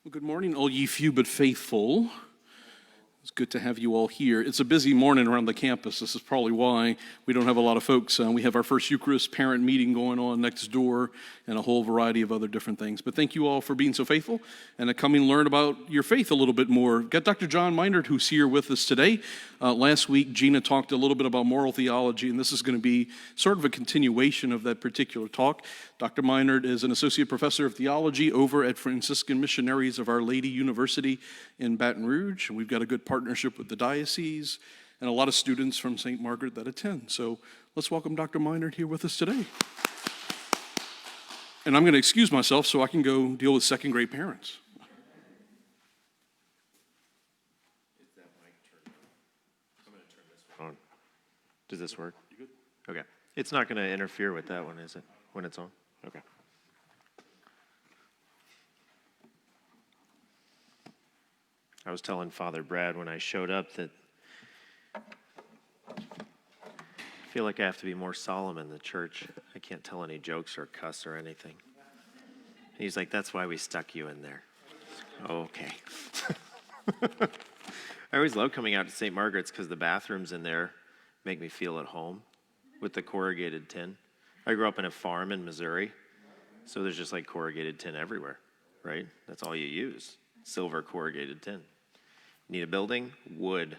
Well, good morning, all ye few but faithful. It's good to have you all here. It's a busy morning around the campus. This is probably why we don't have a lot of folks. We have our first Eucharist parent meeting going on next door and a whole variety of other different things. But thank you all for being so faithful and to come and learn about your faith a little bit more. We've got Dr. John Meinert, who's here with us today. Last week, Gina talked a little bit about moral theology, and this is going to be sort of a continuation of that particular talk. Dr. Meinert is an associate professor of theology over at Franciscan Missionaries of Our Lady University in Baton Rouge. And we've got a good partnership with the diocese and a lot of students from St. Margaret that attend. So let's welcome Dr. Meinert here with us today. And I'm going to excuse myself so I can go deal with second grade parents. Is that mic turned on? I'm going to turn this one on. Does this work? You good? Okay. It's not going to interfere with that one, is it, when it's on? Okay. I was telling Father Brad when I showed up that I feel like I have to be more solemn in the church. I can't tell any jokes or cuss or anything. He's like, that's why we stuck you in there. Okay. I always love coming out to St. Margaret's because the bathrooms in there make me feel at home with the corrugated tin. I grew up in a farm in Missouri, so there's just like corrugated tin everywhere, right? That's all you use, silver corrugated tin. Need a building? Wood,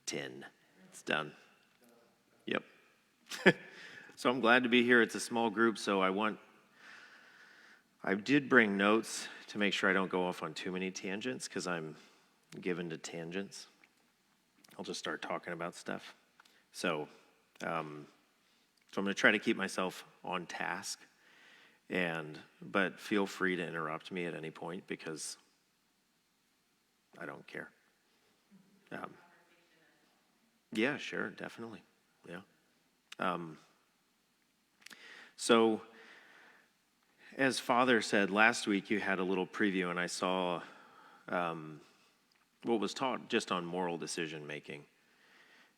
tin. It's done. Yep. So I'm glad to be here. It's a small group, so I did bring notes to make sure I don't go off on too many tangents because I'm given to tangents. I'll just start talking about stuff. So I'm going to try to keep myself on task, but feel free to interrupt me at any point because I don't care. Yeah, sure, definitely. Yeah. So, as Father said, last week you had a little preview, and I saw what was taught just on moral decision making.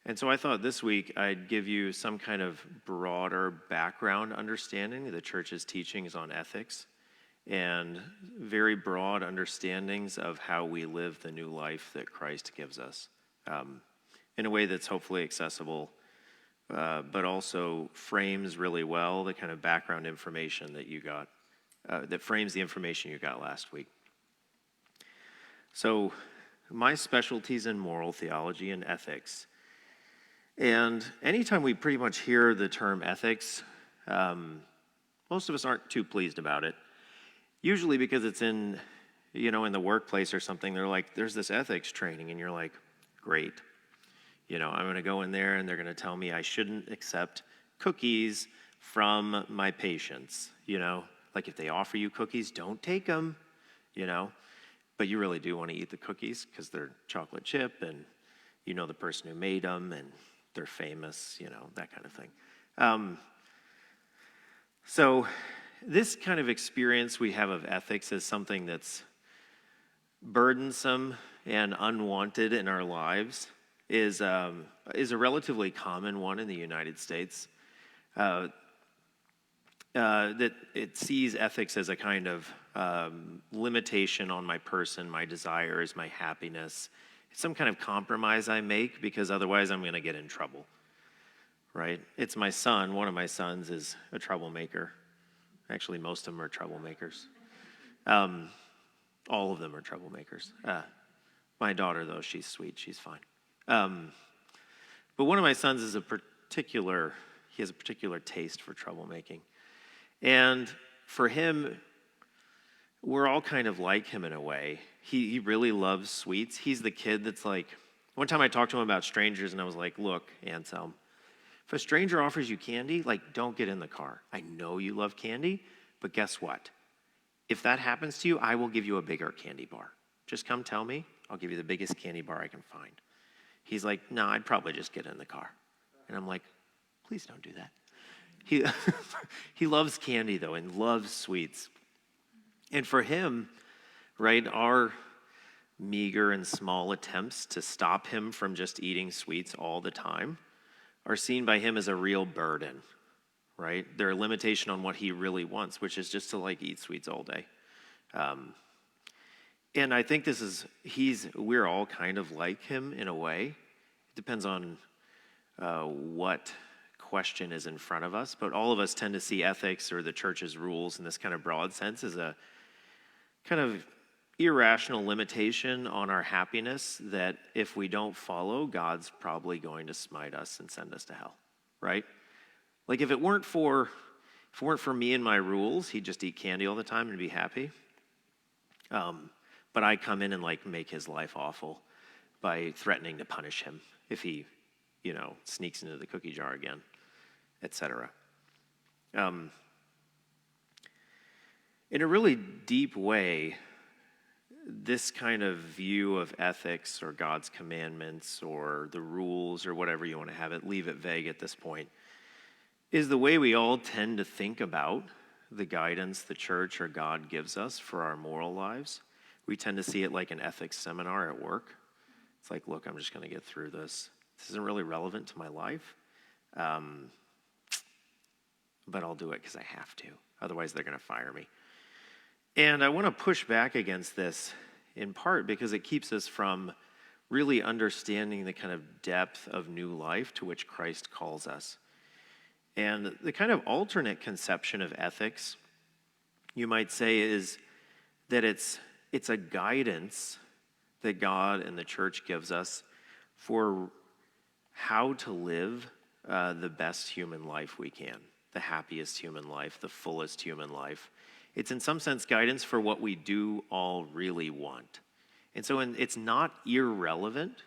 And so I thought this week I'd give you some kind of broader background understanding of the church's teachings on ethics and very broad understandings of how we live the new life that Christ gives us in a way that's hopefully accessible, but also frames really well the kind of background information that you got, that frames the information you got last week. So my specialty's in moral theology and ethics. And anytime we pretty much hear the term ethics, most of us aren't too pleased about it. Usually because it's in the workplace or something, they're like, there's this ethics training, and you're like, great. I'm going to go in there, and they're going to tell me I shouldn't accept cookies from my patients, Like if they offer you cookies, don't take them, But you really do want to eat the cookies because they're chocolate chip, and the person who made them, and they're famous, that kind of thing. So this kind of experience we have of ethics is something that's burdensome and unwanted in our lives is a relatively common one in the United States. That it sees ethics as a kind of limitation on my person, my desires, my happiness. It's some kind of compromise I make because otherwise I'm going to get in trouble, right? It's my son. One of my sons is a troublemaker. Actually, most of them are troublemakers. All of them are troublemakers. My daughter, though, she's sweet. She's fine. But one of my sons is he has a particular taste for troublemaking. And for him, we're all kind of like him in a way. He really loves sweets. He's the kid that's like, one time I talked to him about strangers, and I was like, look, Anselm, if a stranger offers you candy, don't get in the car. I know you love candy, but guess what? If that happens to you, I will give you a bigger candy bar. Just come tell me. I'll give you the biggest candy bar I can find. He's like, no, I'd probably just get in the car. And I'm like, please don't do that. He loves candy, though, and loves sweets. And for him, right, our meager and small attempts to stop him from just eating sweets all the time are seen by him as a real burden, right? They're a limitation on what he really wants, which is just to eat sweets all day. And I think we're all kind of like him in a way. It depends on what question is in front of us, but all of us tend to see ethics or the church's rules in this kind of broad sense as a kind of irrational limitation on our happiness that if we don't follow, God's probably going to smite us and send us to hell, right? Like if it weren't for me and my rules, he'd just eat candy all the time and be happy. But I come in and like make his life awful by threatening to punish him if he, sneaks into the cookie jar again, etc. In a really deep way, this kind of view of ethics or God's commandments or the rules or whatever you want to have it, leave it vague at this point, is the way we all tend to think about the guidance the church or God gives us for our moral lives. We tend to see it like an ethics seminar at work. It's like, look, I'm just going to get through this. This isn't really relevant to my life, but I'll do it because I have to. Otherwise, they're going to fire me. And I want to push back against this in part because it keeps us from really understanding the kind of depth of new life to which Christ calls us. And the kind of alternate conception of ethics, you might say, is that it's a guidance that God and the church gives us for how to live the best human life we can, the happiest human life, the fullest human life. It's in some sense guidance for what we do all really want. And so it's not irrelevant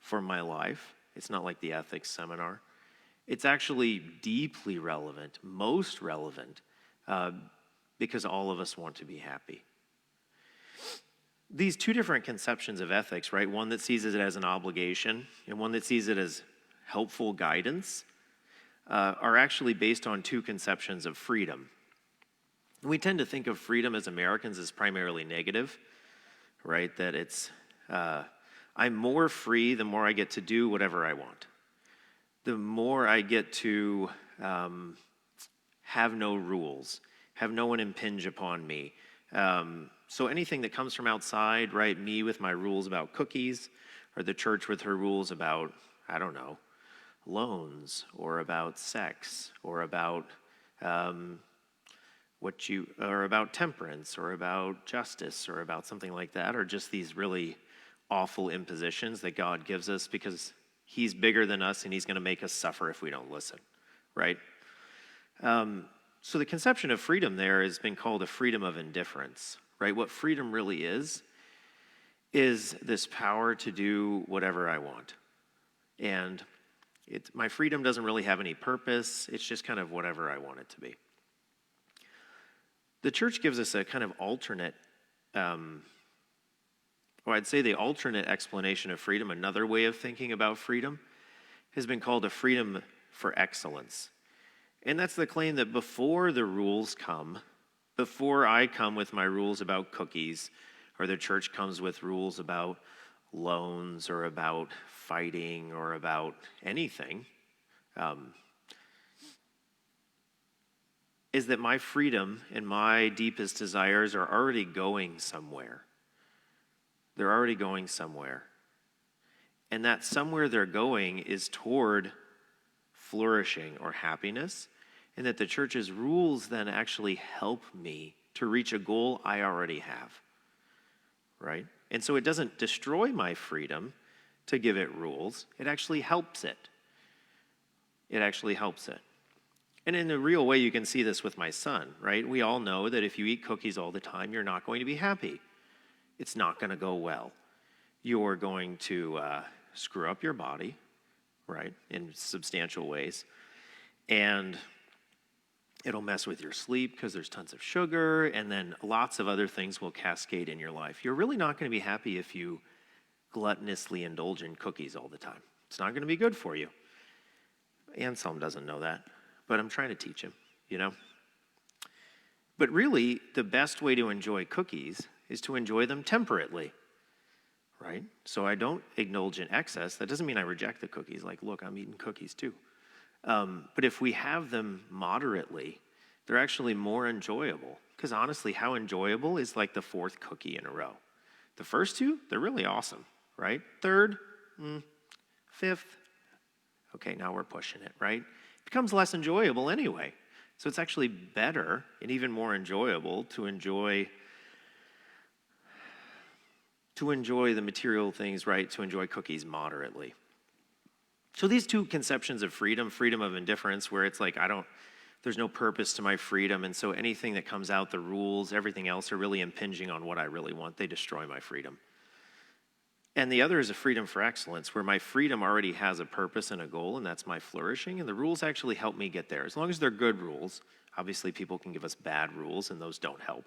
for my life. It's not like the ethics seminar. It's actually deeply relevant, most relevant, because all of us want to be happy. These two different conceptions of ethics, right? One that sees it as an obligation and one that sees it as helpful guidance, are actually based on two conceptions of freedom. We tend to think of freedom as Americans as primarily negative, right? That it's, I'm more free the more I get to do whatever I want. The more I get to have no rules, have no one impinge upon me. So anything that comes from outside, right? Me with my rules about cookies, or the church with her rules about, I don't know, loans, or about sex, or about or about temperance, or about justice, or about something like that, or just these really awful impositions that God gives us because he's bigger than us and he's going to make us suffer if we don't listen, right? So the conception of freedom there has been called a freedom of indifference, right? What freedom really is this power to do whatever I want. And my freedom doesn't really have any purpose. It's just kind of whatever I want it to be. The church gives us a kind of alternate, I'd say the alternate explanation of freedom, another way of thinking about freedom, has been called a freedom for excellence. And that's the claim that before the rules come, before I come with my rules about cookies, or the church comes with rules about loans, or about fighting, or about anything, is that my freedom and my deepest desires are already going somewhere. They're already going somewhere. And that somewhere they're going is toward flourishing or happiness, and that the church's rules then actually help me to reach a goal I already have, right? And so it doesn't destroy my freedom to give it rules. It actually helps it. It actually helps it. And in a real way, you can see this with my son, right? We all know that if you eat cookies all the time, you're not going to be happy. It's not going to go well. You're going to screw up your body, right, in substantial ways. And it'll mess with your sleep because there's tons of sugar, and then lots of other things will cascade in your life. You're really not going to be happy if you gluttonously indulge in cookies all the time. It's not going to be good for you. Anselm doesn't know that, but I'm trying to teach him, But really, the best way to enjoy cookies is to enjoy them temperately, right? So I don't indulge in excess. That doesn't mean I reject the cookies. Like, look, I'm eating cookies too. But if we have them moderately, they're actually more enjoyable. Because honestly, how enjoyable is like the fourth cookie in a row? The first two, they're really awesome, right? Third, fifth, okay, now we're pushing it, right? It becomes less enjoyable anyway. So it's actually better and even more enjoyable to enjoy the material things, right? To enjoy cookies moderately. So these two conceptions of freedom of indifference, where it's like there's no purpose to my freedom, and so anything that comes out, the rules, everything else are really impinging on what I really want. They destroy my freedom. And the other is a freedom for excellence, where my freedom already has a purpose and a goal, and that's my flourishing, and the rules actually help me get there. As long as they're good rules. Obviously, people can give us bad rules, and those don't help.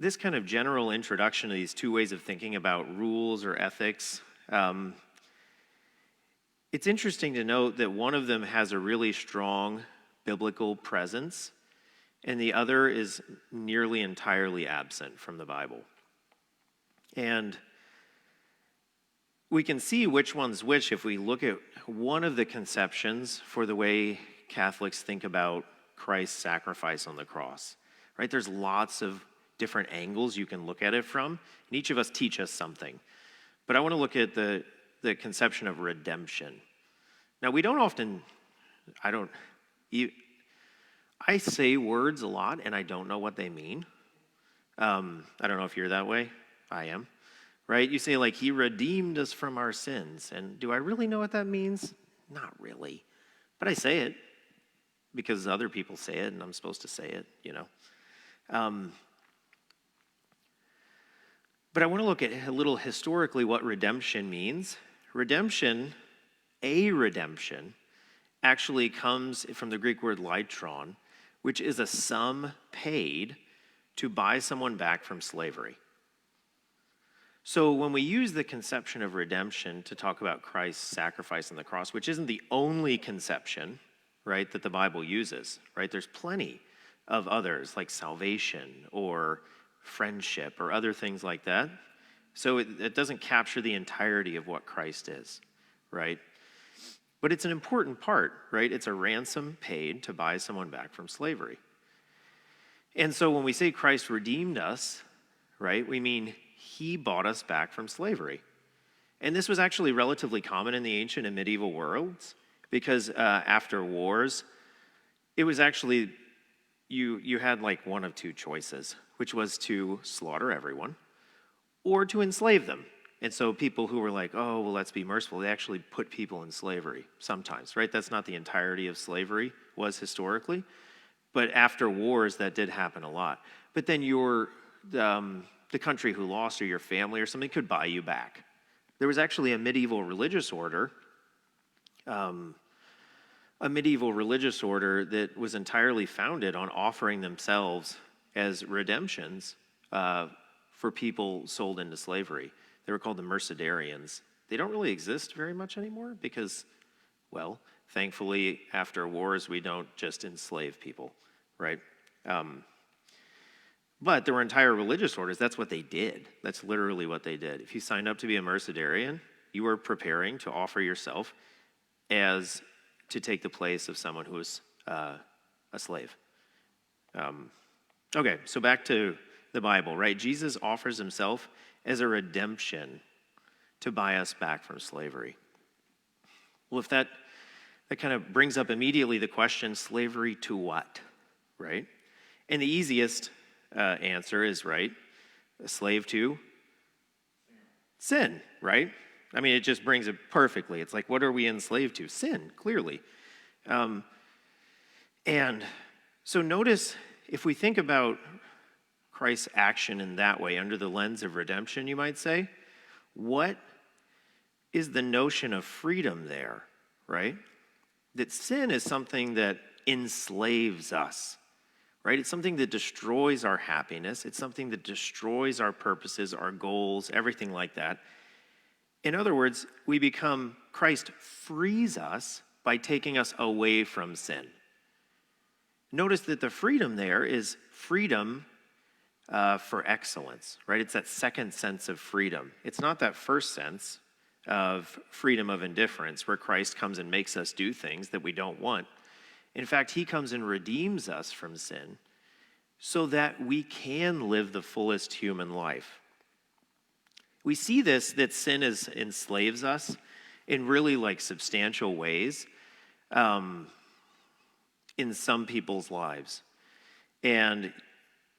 This kind of general introduction to these two ways of thinking about rules or ethics, it's interesting to note that one of them has a really strong biblical presence, and the other is nearly entirely absent from the Bible. And we can see which one's which if we look at one of the conceptions for the way Catholics think about Christ's sacrifice on the cross. Right? There's lots of different angles you can look at it from, and each of us teach us something. But I want to look at the conception of redemption. Now, we don't often, I say words a lot, and I don't know what they mean. I don't know if you're that way. I am. Right? You say, like, he redeemed us from our sins. And do I really know what that means? Not really. But I say it because other people say it, and I'm supposed to say it, you know. But I want to look at a little historically what redemption means. Redemption actually comes from the Greek word leitron, which is a sum paid to buy someone back from slavery. So when we use the conception of redemption to talk about Christ's sacrifice on the cross, which isn't the only conception, right, that the Bible uses, right? There's plenty of others like salvation or friendship or other things like that. So it doesn't capture the entirety of what Christ is, right? But it's an important part, right? It's a ransom paid to buy someone back from slavery. And so when we say Christ redeemed us, right, we mean he bought us back from slavery. And this was actually relatively common in the ancient and medieval worlds because after wars, it was actually, you had like one of two choices, which was to slaughter everyone or to enslave them. And so people who were like, oh, well, let's be merciful, they actually put people in slavery sometimes, right? That's not the entirety of slavery, was historically. But after wars, that did happen a lot. But then the country who lost or your family or something could buy you back. There was actually a medieval religious order that was entirely founded on offering themselves as redemptions for people sold into slavery. They were called the Mercedarians. They don't really exist very much anymore because, well, thankfully, after wars, we don't just enslave people, right? But there were entire religious orders. That's what they did. That's literally what they did. If you signed up to be a Mercedarian, you were preparing to offer yourself as to take the place of someone who was a slave. Okay, so back to the Bible, right? Jesus offers himself as a redemption to buy us back from slavery. Well, if that kind of brings up immediately the question, slavery to what, right? And the easiest answer is, right, a slave to sin, right? I mean, it just brings it perfectly. It's like, what are we enslaved to? Sin, clearly. And so notice, if we think about Christ's action in that way, under the lens of redemption, you might say, what is the notion of freedom there, right? That sin is something that enslaves us, right? It's something that destroys our happiness. It's something that destroys our purposes, our goals, everything like that. In other words, Christ frees us by taking us away from sin. Notice that the freedom there is freedom for excellence, right? It's that second sense of freedom. It's not that first sense of freedom of indifference where Christ comes and makes us do things that we don't want. In fact, he comes and redeems us from sin so that we can live the fullest human life. We see this, that sin enslaves us in really like substantial ways in some people's lives. And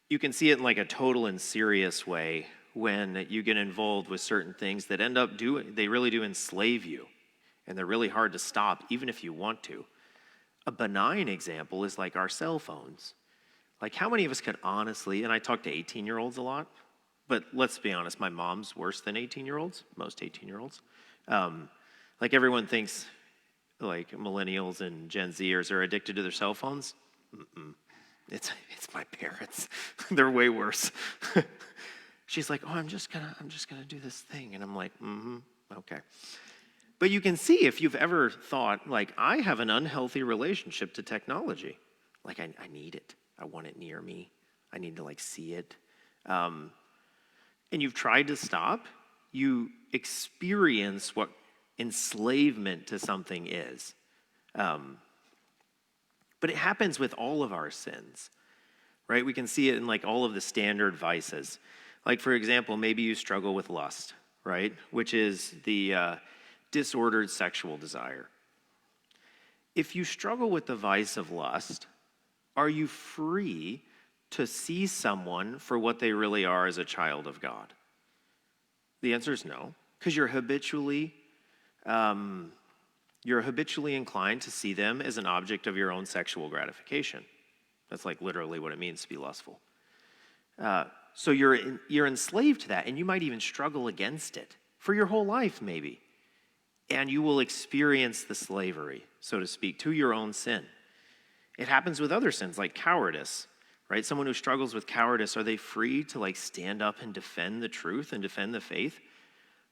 you can see it in like a total and serious way when you get involved with certain things that they really do enslave you. And they're really hard to stop, even if you want to. A benign example is like our cell phones. Like how many of us could honestly, and I talk to 18-year-olds a lot, but let's be honest, my mom's worse than 18-year-olds, most 18-year-olds. Like everyone thinks like millennials and Gen Zers are addicted to their cell phones. Mm-mm. It's my parents. They're way worse. She's like, oh, I'm just gonna do this thing. And I'm like, okay. But you can see if you've ever thought, like, I have an unhealthy relationship to technology. Like, I need it. I want it near me. I need to, like, see it. And you've tried to stop, you experience what enslavement to something is. But it happens with all of our sins, right? We can see it in, like, all of the standard vices. Like, for example, maybe you struggle with lust, right? Which is the disordered sexual desire. If you struggle with the vice of lust, are you free to see someone for what they really are as a child of God? The answer is no, because you're habitually inclined to see them as an object of your own sexual gratification. That's like literally what it means to be lustful. So you're enslaved to that, and you might even struggle against it for your whole life, maybe. And you will experience the slavery, so to speak, to your own sin. It happens with other sins, like cowardice, right? Someone who struggles with cowardice, are they free to like stand up and defend the truth and defend the faith?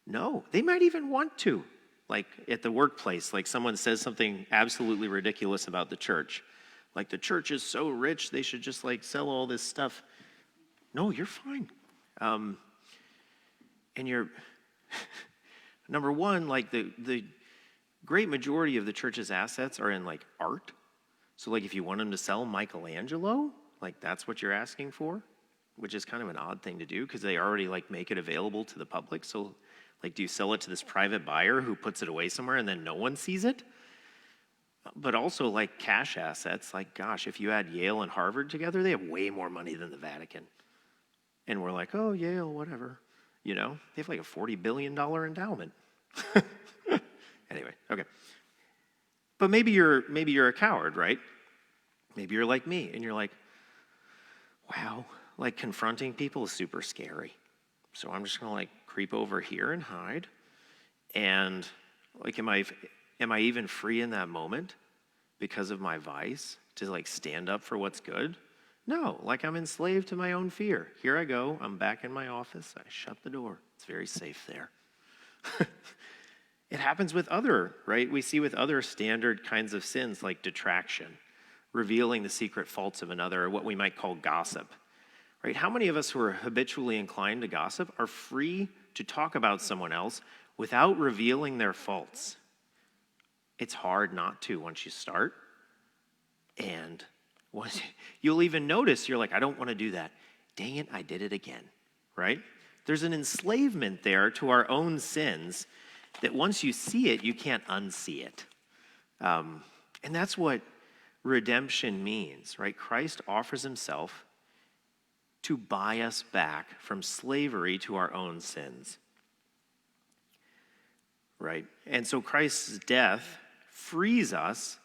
No, they might even want to. Like at the workplace, like someone says something absolutely ridiculous about the church. Like the church is so rich, they should just like sell all this stuff. No, you're fine. And you're, number one, like the great majority of the church's assets are in like art. So like if you want them to sell Michelangelo, like that's what you're asking for, which is kind of an odd thing to do because they already like make it available to the public. So like, do you sell it to this private buyer who puts it away somewhere and then no one sees it? But also like cash assets, like gosh, if you add Yale and Harvard together, they have way more money than the Vatican. And we're like, oh, Yale, whatever. You know, they have like a $40 billion endowment. Anyway, okay. But maybe you're a coward, right? Maybe you're like me and you're like, wow, like confronting people is super scary. So I'm just gonna like creep over here and hide. And like, am I even free in that moment because of my vice to like stand up for what's good? No, like I'm enslaved to my own fear. Here I go, I'm back in my office, I shut the door. It's very safe there. It happens with right? We see with other standard kinds of sins like detraction, revealing the secret faults of another, or what we might call gossip, right? How many of us who are habitually inclined to gossip are free to talk about someone else without revealing their faults? It's hard not to once you start. And you'll even notice, you're like, I don't want to do that. Dang it, I did it again, right? There's an enslavement there to our own sins that once you see it, you can't unsee it. And that's what redemption means, right? Christ offers himself to buy us back from slavery to our own sins, right? And so Christ's death frees us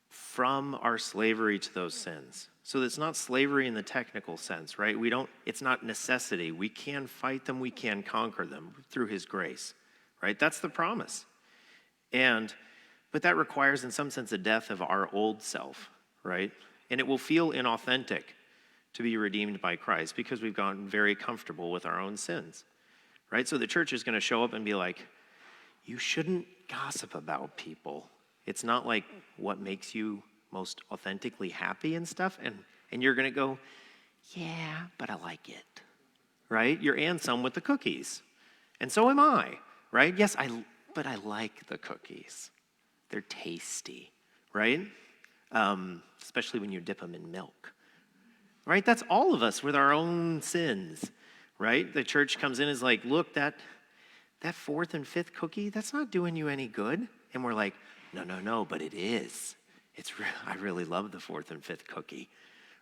from our slavery to those sins. So it's not slavery in the technical sense, right? It's not necessity. We can fight them, we can conquer them through his grace, right? That's the promise. But that requires in some sense a death of our old self, right? And it will feel inauthentic to be redeemed by Christ because we've gotten very comfortable with our own sins, right? So the church is going to show up and be like, you shouldn't gossip about people. It's not like what makes you most authentically happy and stuff. And you're going to go, yeah, but I like it, right? You're Anselm with the cookies. And so am I, right? Yes, but I like the cookies. They're tasty, right? Especially when you dip them in milk. right? That's all of us with our own sins, right? The church comes in and is like, look, that fourth and fifth cookie, that's not doing you any good. And we're like, no, but it is. I really love the fourth and fifth cookie,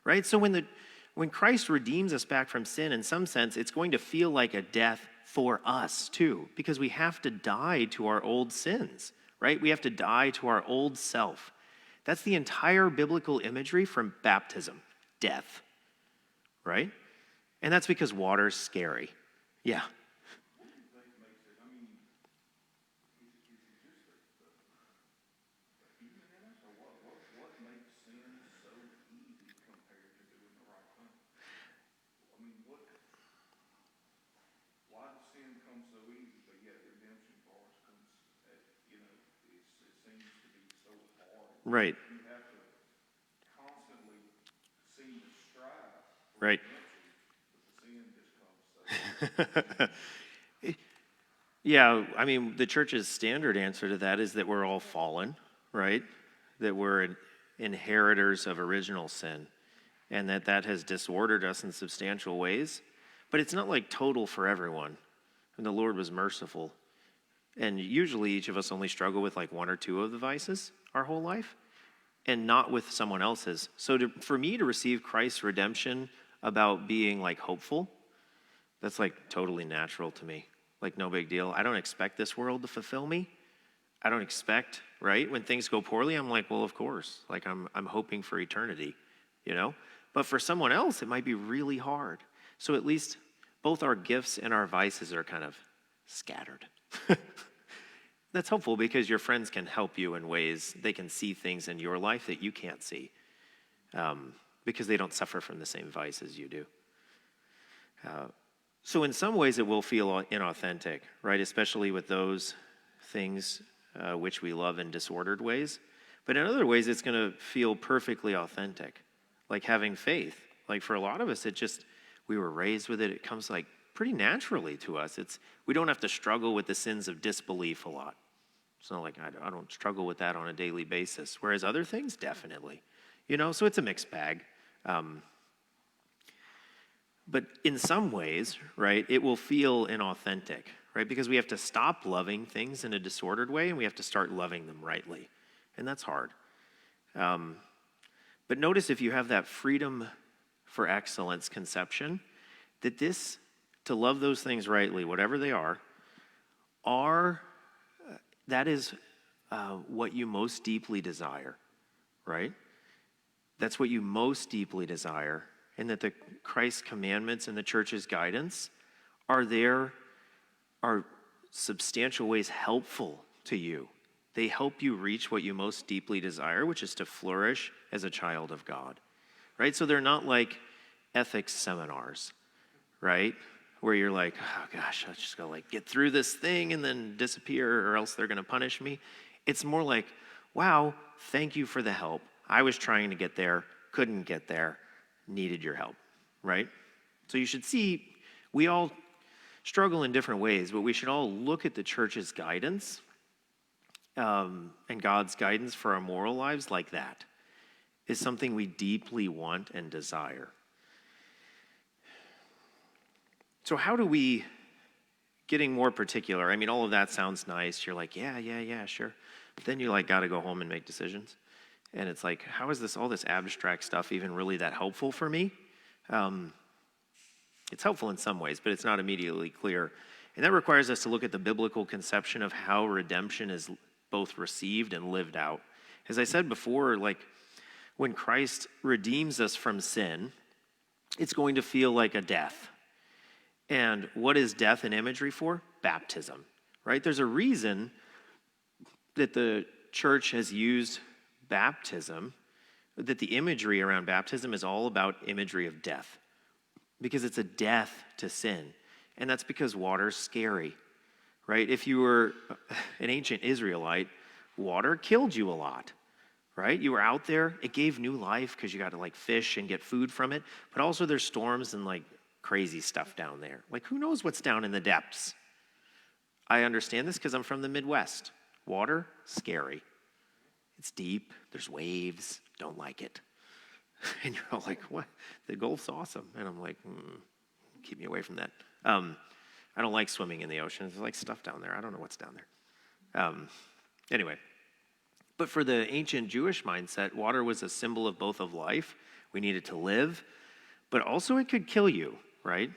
right? So when Christ redeems us back from sin, in some sense, it's going to feel like a death for us too, because we have to die to our old sins, right? We have to die to our old self. That's the entire biblical imagery from baptism, death, right? And that's because water's scary. Yeah. Right. Right. Yeah, I mean, the church's standard answer to that is that we're all fallen, right? That we're inheritors of original sin, and that has disordered us in substantial ways. But it's not like total for everyone. And the Lord was merciful. And usually each of us only struggle with like one or two of the vices our whole life, and not with someone else's. So for me to receive Christ's redemption about being like hopeful, that's like totally natural to me. Like no big deal. I don't expect this world to fulfill me. I don't expect, right? When things go poorly, I'm like, well, of course. Like I'm hoping for eternity, you know? But for someone else, it might be really hard. So at least both our gifts and our vices are kind of scattered. That's helpful because your friends can help you in ways, they can see things in your life that you can't see because they don't suffer from the same vices you do. So in some ways it will feel inauthentic, right? Especially with those things which we love in disordered ways. But in other ways it's going to feel perfectly authentic, like having faith. Like for a lot of us, we were raised with it. It comes like pretty naturally to us. We don't have to struggle with the sins of disbelief a lot. It's not like I don't struggle with that on a daily basis. Whereas other things, definitely. You know, so it's a mixed bag. But in some ways, right, it will feel inauthentic, right? Because we have to stop loving things in a disordered way and we have to start loving them rightly. And that's hard. But notice if you have that freedom for excellence conception, that to love those things rightly, whatever they are that is what you most deeply desire, right? That's what you most deeply desire, and that the Christ's commandments and the church's guidance are substantial ways helpful to you. They help you reach what you most deeply desire, which is to flourish as a child of God, right? So they're not like ethics seminars, right? Where you're like, oh gosh, I just gotta like get through this thing and then disappear or else they're gonna punish me. It's more like, wow, thank you for the help. I was trying to get there, couldn't get there, needed your help, right? So you should see, we all struggle in different ways, but we should all look at the church's guidance and God's guidance for our moral lives like that is something we deeply want and desire. So how do we, getting more particular, I mean, all of that sounds nice. You're like, yeah, sure. But then you like got to go home and make decisions. And it's like, how is all this abstract stuff even really that helpful for me? It's helpful in some ways, but it's not immediately clear. And that requires us to look at the biblical conception of how redemption is both received and lived out. As I said before, like when Christ redeems us from sin, it's going to feel like a death. And what is death an imagery for? Baptism, right? There's a reason that the church has used baptism, that the imagery around baptism is all about imagery of death, because it's a death to sin. And that's because water's scary, right? If you were an ancient Israelite, water killed you a lot, right? You were out there, it gave new life because you got to like fish and get food from it, but also there's storms and like crazy stuff down there. Like who knows what's down in the depths? I understand this because I'm from the Midwest. Water, scary. It's deep, there's waves, don't like it. And you're all like, what? The Gulf's awesome. And I'm like, keep me away from that. I don't like swimming in the ocean. There's like stuff down there. I don't know what's down there. Anyway, but for the ancient Jewish mindset, water was a symbol of both of life. We needed to live, but also it could kill you, right?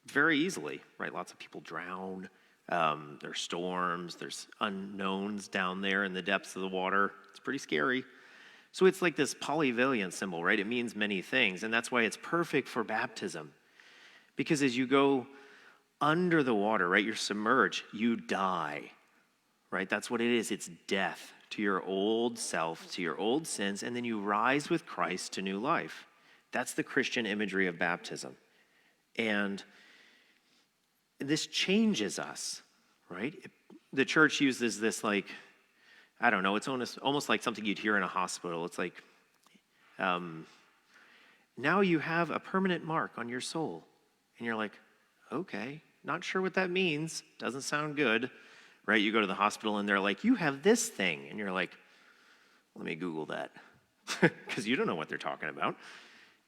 Very easily, right? Lots of people drown. There's storms. There's unknowns down there in the depths of the water. It's pretty scary. So it's like this polyvalent symbol, right? It means many things, and that's why it's perfect for baptism. Because as you go under the water, right, you're submerged, you die, right? That's what it is. It's death to your old self, to your old sins, and then you rise with Christ to new life. That's the Christian imagery of baptism. And this changes us, right? The church uses this like, I don't know, it's almost like something you'd hear in a hospital. It's like, now you have a permanent mark on your soul. And you're like, okay, not sure what that means. Doesn't sound good, right? You go to the hospital and they're like, you have this thing. And you're like, let me Google that. Because you don't know what they're talking about.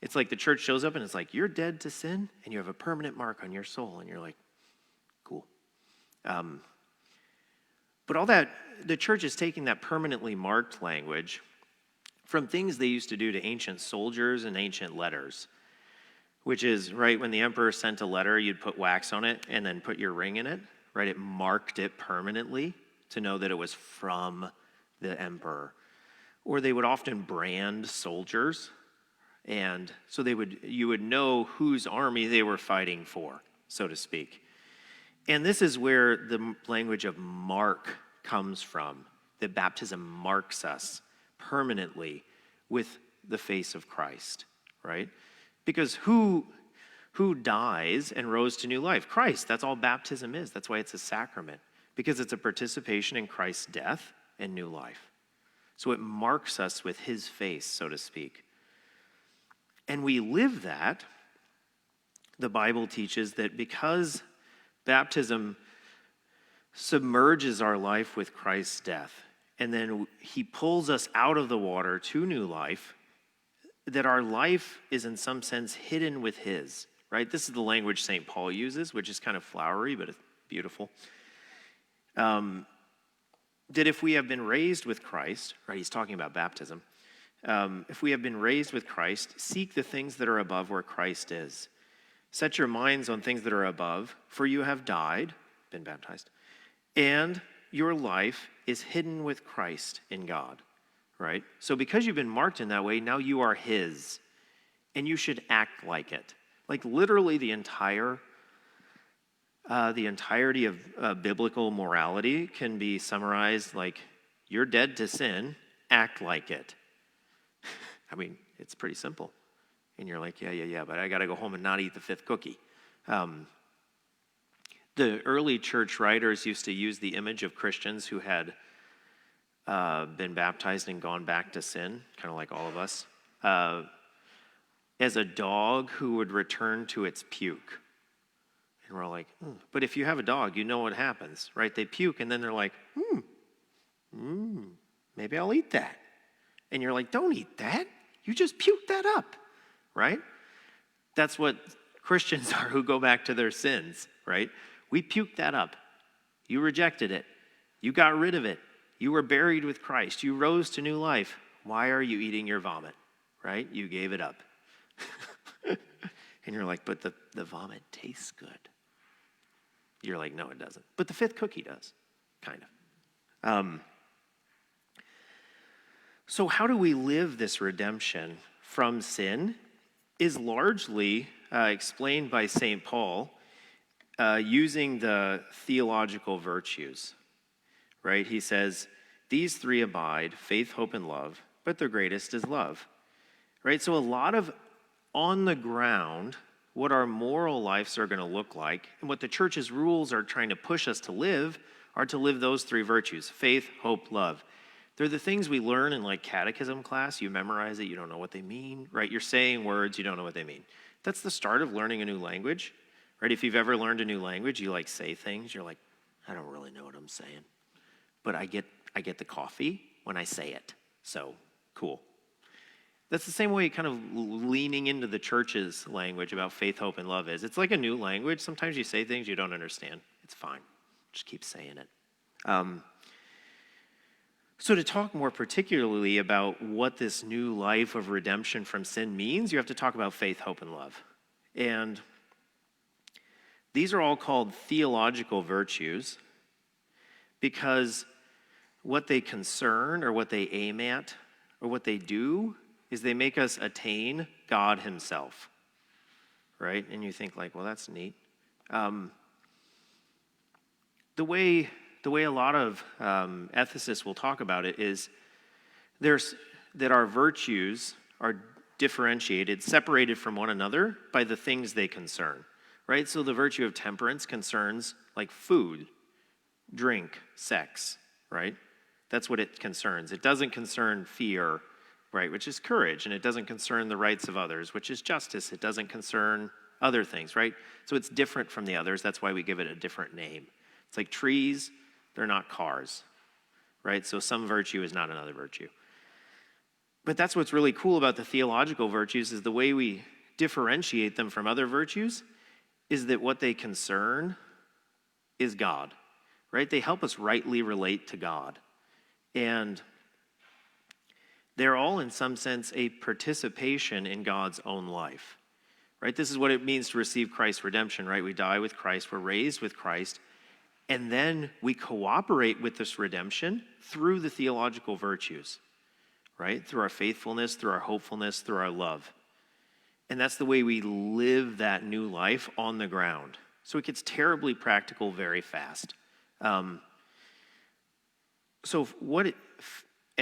It's like the church shows up and it's like, you're dead to sin and you have a permanent mark on your soul. And you're like, cool. But all that, the church is taking that permanently marked language from things they used to do to ancient soldiers and ancient letters, which is, right, when the emperor sent a letter, you'd put wax on it and then put your ring in it, right? It marked it permanently to know that it was from the emperor. Or they would often brand soldiers, and so you would know whose army they were fighting for, so to speak. And this is where the language of mark comes from, that baptism marks us permanently with the face of Christ, right? Because who dies and rose to new life? Christ. That's all baptism is. That's why it's a sacrament, because it's a participation in Christ's death and new life. So it marks us with his face, so to speak. And we live that. The Bible teaches that because baptism submerges our life with Christ's death, and then he pulls us out of the water to new life, that our life is in some sense hidden with his, right? This is the language St. Paul uses, which is kind of flowery, but it's beautiful. That if we have been raised with Christ, right, he's talking about baptism, if we have been raised with Christ, seek the things that are above where Christ is. Set your minds on things that are above, for you have died, been baptized, and your life is hidden with Christ in God, right? So because you've been marked in that way, now you are his, and you should act like it. Like literally the entirety of biblical morality can be summarized like, you're dead to sin, act like it. I mean, it's pretty simple. And you're like, yeah, but I got to go home and not eat the fifth cookie. The early church writers used to use the image of Christians who had been baptized and gone back to sin, kind of like all of us, as a dog who would return to its puke. And we're all like, but if you have a dog, you know what happens, right? They puke, and then they're like, maybe I'll eat that. And you're like, don't eat that. You just puked that up, right? That's what Christians are who go back to their sins, right? We puked that up. You rejected it. You got rid of it. You were buried with Christ. You rose to new life. Why are you eating your vomit, right? You gave it up. And you're like, but the vomit tastes good. You're like, no, it doesn't. But the fifth cookie does, kind of. So how do we live this redemption from sin is largely explained by St. Paul using the theological virtues, right? He says, these three abide, faith, hope, and love, but the greatest is love, right? So a lot of on the ground, what our moral lives are going to look like, and what the church's rules are trying to push us to live, are to live those three virtues, faith, hope, love. They're the things we learn in like catechism class. You memorize it, you don't know what they mean, right? You're saying words, you don't know what they mean. That's the start of learning a new language, right? If you've ever learned a new language, you like say things, you're like, I don't really know what I'm saying, but I get the coffee when I say it, so cool. That's the same way kind of leaning into the church's language about faith, hope, and love is. It's like a new language. Sometimes you say things you don't understand. It's fine. Just keep saying it. So to talk more particularly about what this new life of redemption from sin means, you have to talk about faith, hope, and love. And these are all called theological virtues because what they concern or what they aim at or what they do is they make us attain God himself, right? And you think like, well, that's neat. The way a lot of ethicists will talk about it is that our virtues are differentiated, separated from one another by the things they concern, right? So the virtue of temperance concerns like food, drink, sex, right? That's what it concerns. It doesn't concern fear, right, which is courage, and it doesn't concern the rights of others, which is justice. It doesn't concern other things, right? So it's different from the others. That's why we give it a different name. It's like trees, they're not cars, right? So some virtue is not another virtue. But that's what's really cool about the theological virtues is the way we differentiate them from other virtues is that what they concern is God, right? They help us rightly relate to God. And they're all, in some sense, a participation in God's own life, right? This is what it means to receive Christ's redemption, right? We die with Christ, we're raised with Christ, and then we cooperate with this redemption through the theological virtues, right? Through our faithfulness, through our hopefulness, through our love. And that's the way we live that new life on the ground. So it gets terribly practical very fast. And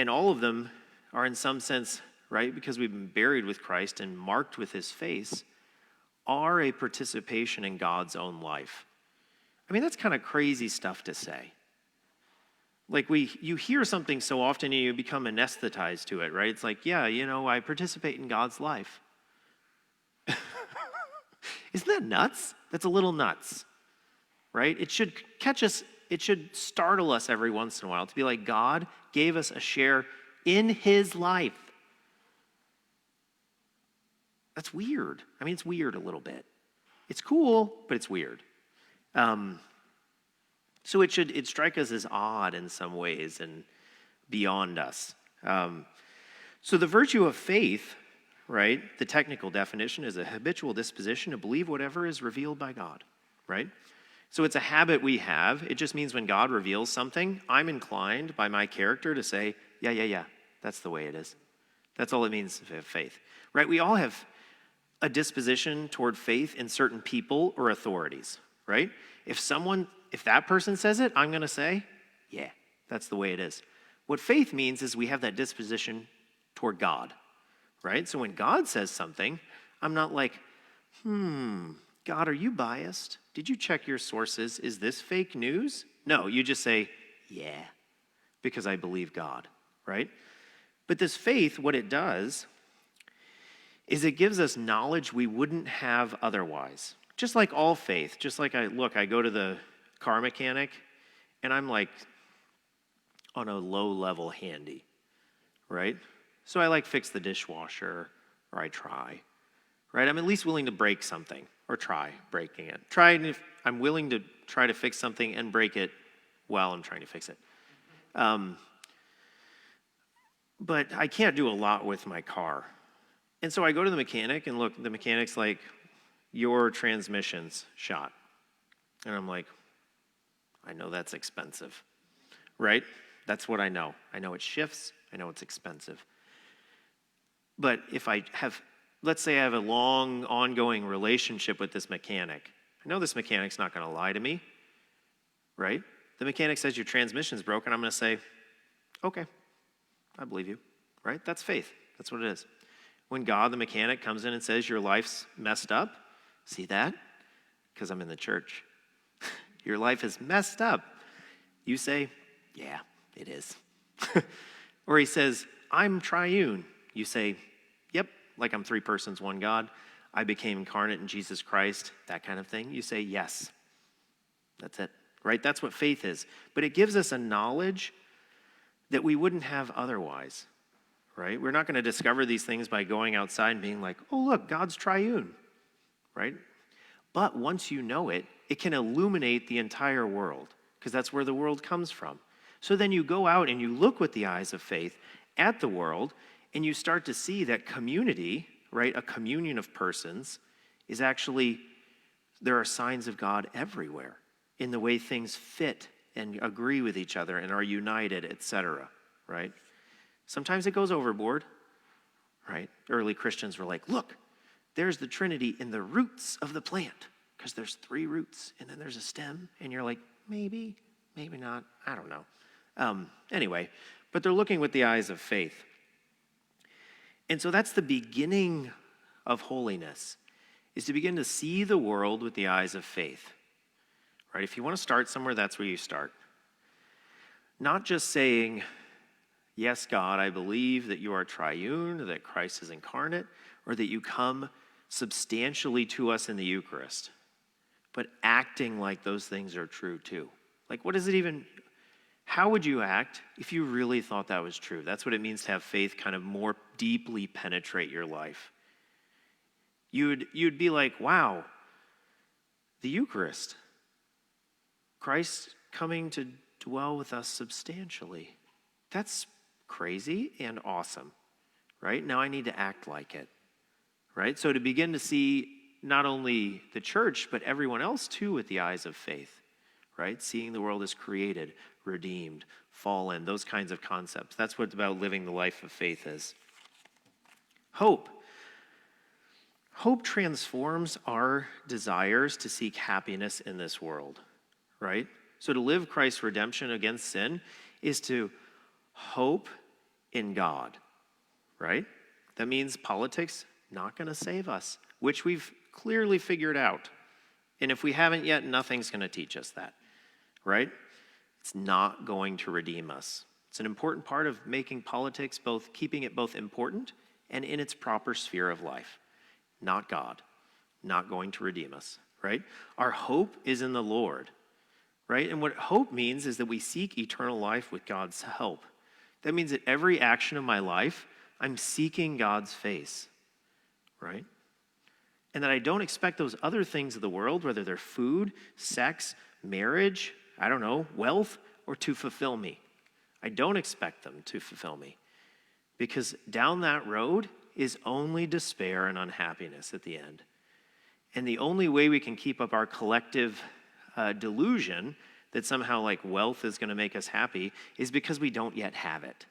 all of them are in some sense, right, because we've been buried with Christ and marked with his face, are a participation in God's own life. I mean, that's kind of crazy stuff to say. Like you hear something so often and you become anesthetized to it, right? It's like, yeah, I participate in God's life. Isn't that nuts? That's a little nuts, right? It should catch us, it should startle us every once in a while to be like, God gave us a share in his life. That's weird. I mean, it's weird a little bit. It's cool, but it's weird. So it strike us as odd in some ways and beyond us. So the virtue of faith, right, the technical definition is a habitual disposition to believe whatever is revealed by God, right? So it's a habit we have. It just means when God reveals something, I'm inclined by my character to say, yeah, that's the way it is. That's all it means to have faith, right? We all have a disposition toward faith in certain people or authorities, right? If that person says it, I'm going to say, yeah, that's the way it is. What faith means is we have that disposition toward God, right? So when God says something, I'm not like, God, are you biased? Did you check your sources? Is this fake news? No, you just say, yeah, because I believe God, right? But this faith, what it does is it gives us knowledge we wouldn't have otherwise. Just like all faith, just like I go to the car mechanic and I'm like on a low level handy, right? So I fix the dishwasher or I try, right? I'm at least willing to break something or try breaking it. I'm willing to try to fix something and break it while I'm trying to fix it. But I can't do a lot with my car. And so I go to the mechanic and the mechanic's like, your transmission's shot. And I'm like, I know that's expensive, right? That's what I know. I know it shifts. I know it's expensive. But let's say I have a long, ongoing relationship with this mechanic. I know this mechanic's not going to lie to me, right? The mechanic says your transmission's broken. I'm going to say, okay, I believe you, right? That's faith. That's what it is. When God, the mechanic, comes in and says your life's messed up, see that? Because I'm in the church. Your life is messed up. You say, yeah, it is. Or he says, I'm triune. You say, yep, like I'm three persons, one God. I became incarnate in Jesus Christ, that kind of thing. You say, yes. That's it, right? That's what faith is. But it gives us a knowledge that we wouldn't have otherwise, right? We're not going to discover these things by going outside and being like, oh, look, God's triune, right? But once you know it, it can illuminate the entire world, because that's where the world comes from. So then you go out and you look with the eyes of faith at the world, and you start to see that community, right, a communion of persons, is actually, there are signs of God everywhere in the way things fit and agree with each other and are united, etc., right? Sometimes it goes overboard, right? Early Christians were like, look, there's the Trinity in the roots of the plant, because there's 3 roots, and then there's a stem, and you're like, maybe, maybe not, I don't know. Anyway, but they're looking with the eyes of faith. And so that's the beginning of holiness, is to begin to see the world with the eyes of faith, right? If you want to start somewhere, that's where you start. Not just saying, yes, God, I believe that you are triune, that Christ is incarnate, or that you come substantially to us in the Eucharist, but acting like those things are true too. Like, what does it even, how would you act if you really thought that was true? That's what it means to have faith kind of more deeply penetrate your life. You'd be like, wow, the Eucharist, Christ coming to dwell with us substantially. That's crazy and awesome, right? Now I need to act like it, right? So to begin to see not only the church, but everyone else too with the eyes of faith, right? Seeing the world as created, redeemed, fallen, those kinds of concepts. That's what about living the life of faith is. Hope. Hope transforms our desires to seek happiness in this world, right? So to live Christ's redemption against sin is to hope in God, right? That means politics not going to save us, which we've clearly figured out. And if we haven't yet, nothing's going to teach us that, right? It's not going to redeem us. It's an important part of making politics, both keeping it both important and in its proper sphere of life. Not God, not going to redeem us, right? Our hope is in the Lord, right? And what hope means is that we seek eternal life with God's help. That means that every action of my life, I'm seeking God's face, right? And that I don't expect those other things of the world, whether they're food, sex, marriage, I don't know, wealth, or to fulfill me. I don't expect them to fulfill me. Because down that road is only despair and unhappiness at the end. And the only way we can keep up our collective delusion that somehow like wealth is going to make us happy is because we don't yet have it,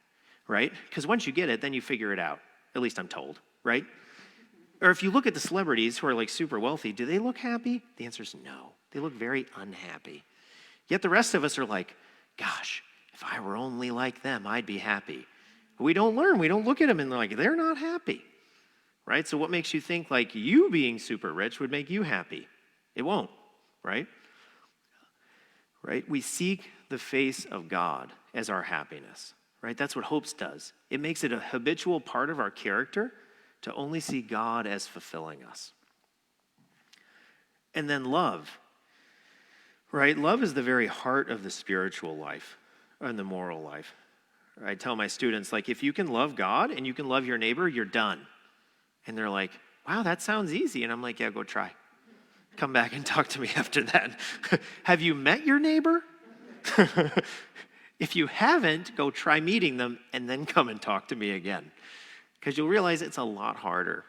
right? Because once you get it, then you figure it out. At least I'm told, right? Or if you look at the celebrities who are like super wealthy, do they look happy? The answer is no. They look very unhappy. Yet the rest of us are like, gosh, if I were only like them, I'd be happy. But we don't learn. We don't look at them and like, they're not happy, right? So what makes you think like you being super rich would make you happy? It won't, right? Right? We seek the face of God as our happiness, right? That's what hope does. It makes it a habitual part of our character to only see God as fulfilling us. And then love, right? Love is the very heart of the spiritual life and the moral life. I tell my students, like, if you can love God and you can love your neighbor, you're done. And they're like, wow, that sounds easy. And I'm like, yeah, go try. Come back and talk to me after that. Have you met your neighbor? If you haven't, go try meeting them and then come and talk to me again. Because you'll realize it's a lot harder.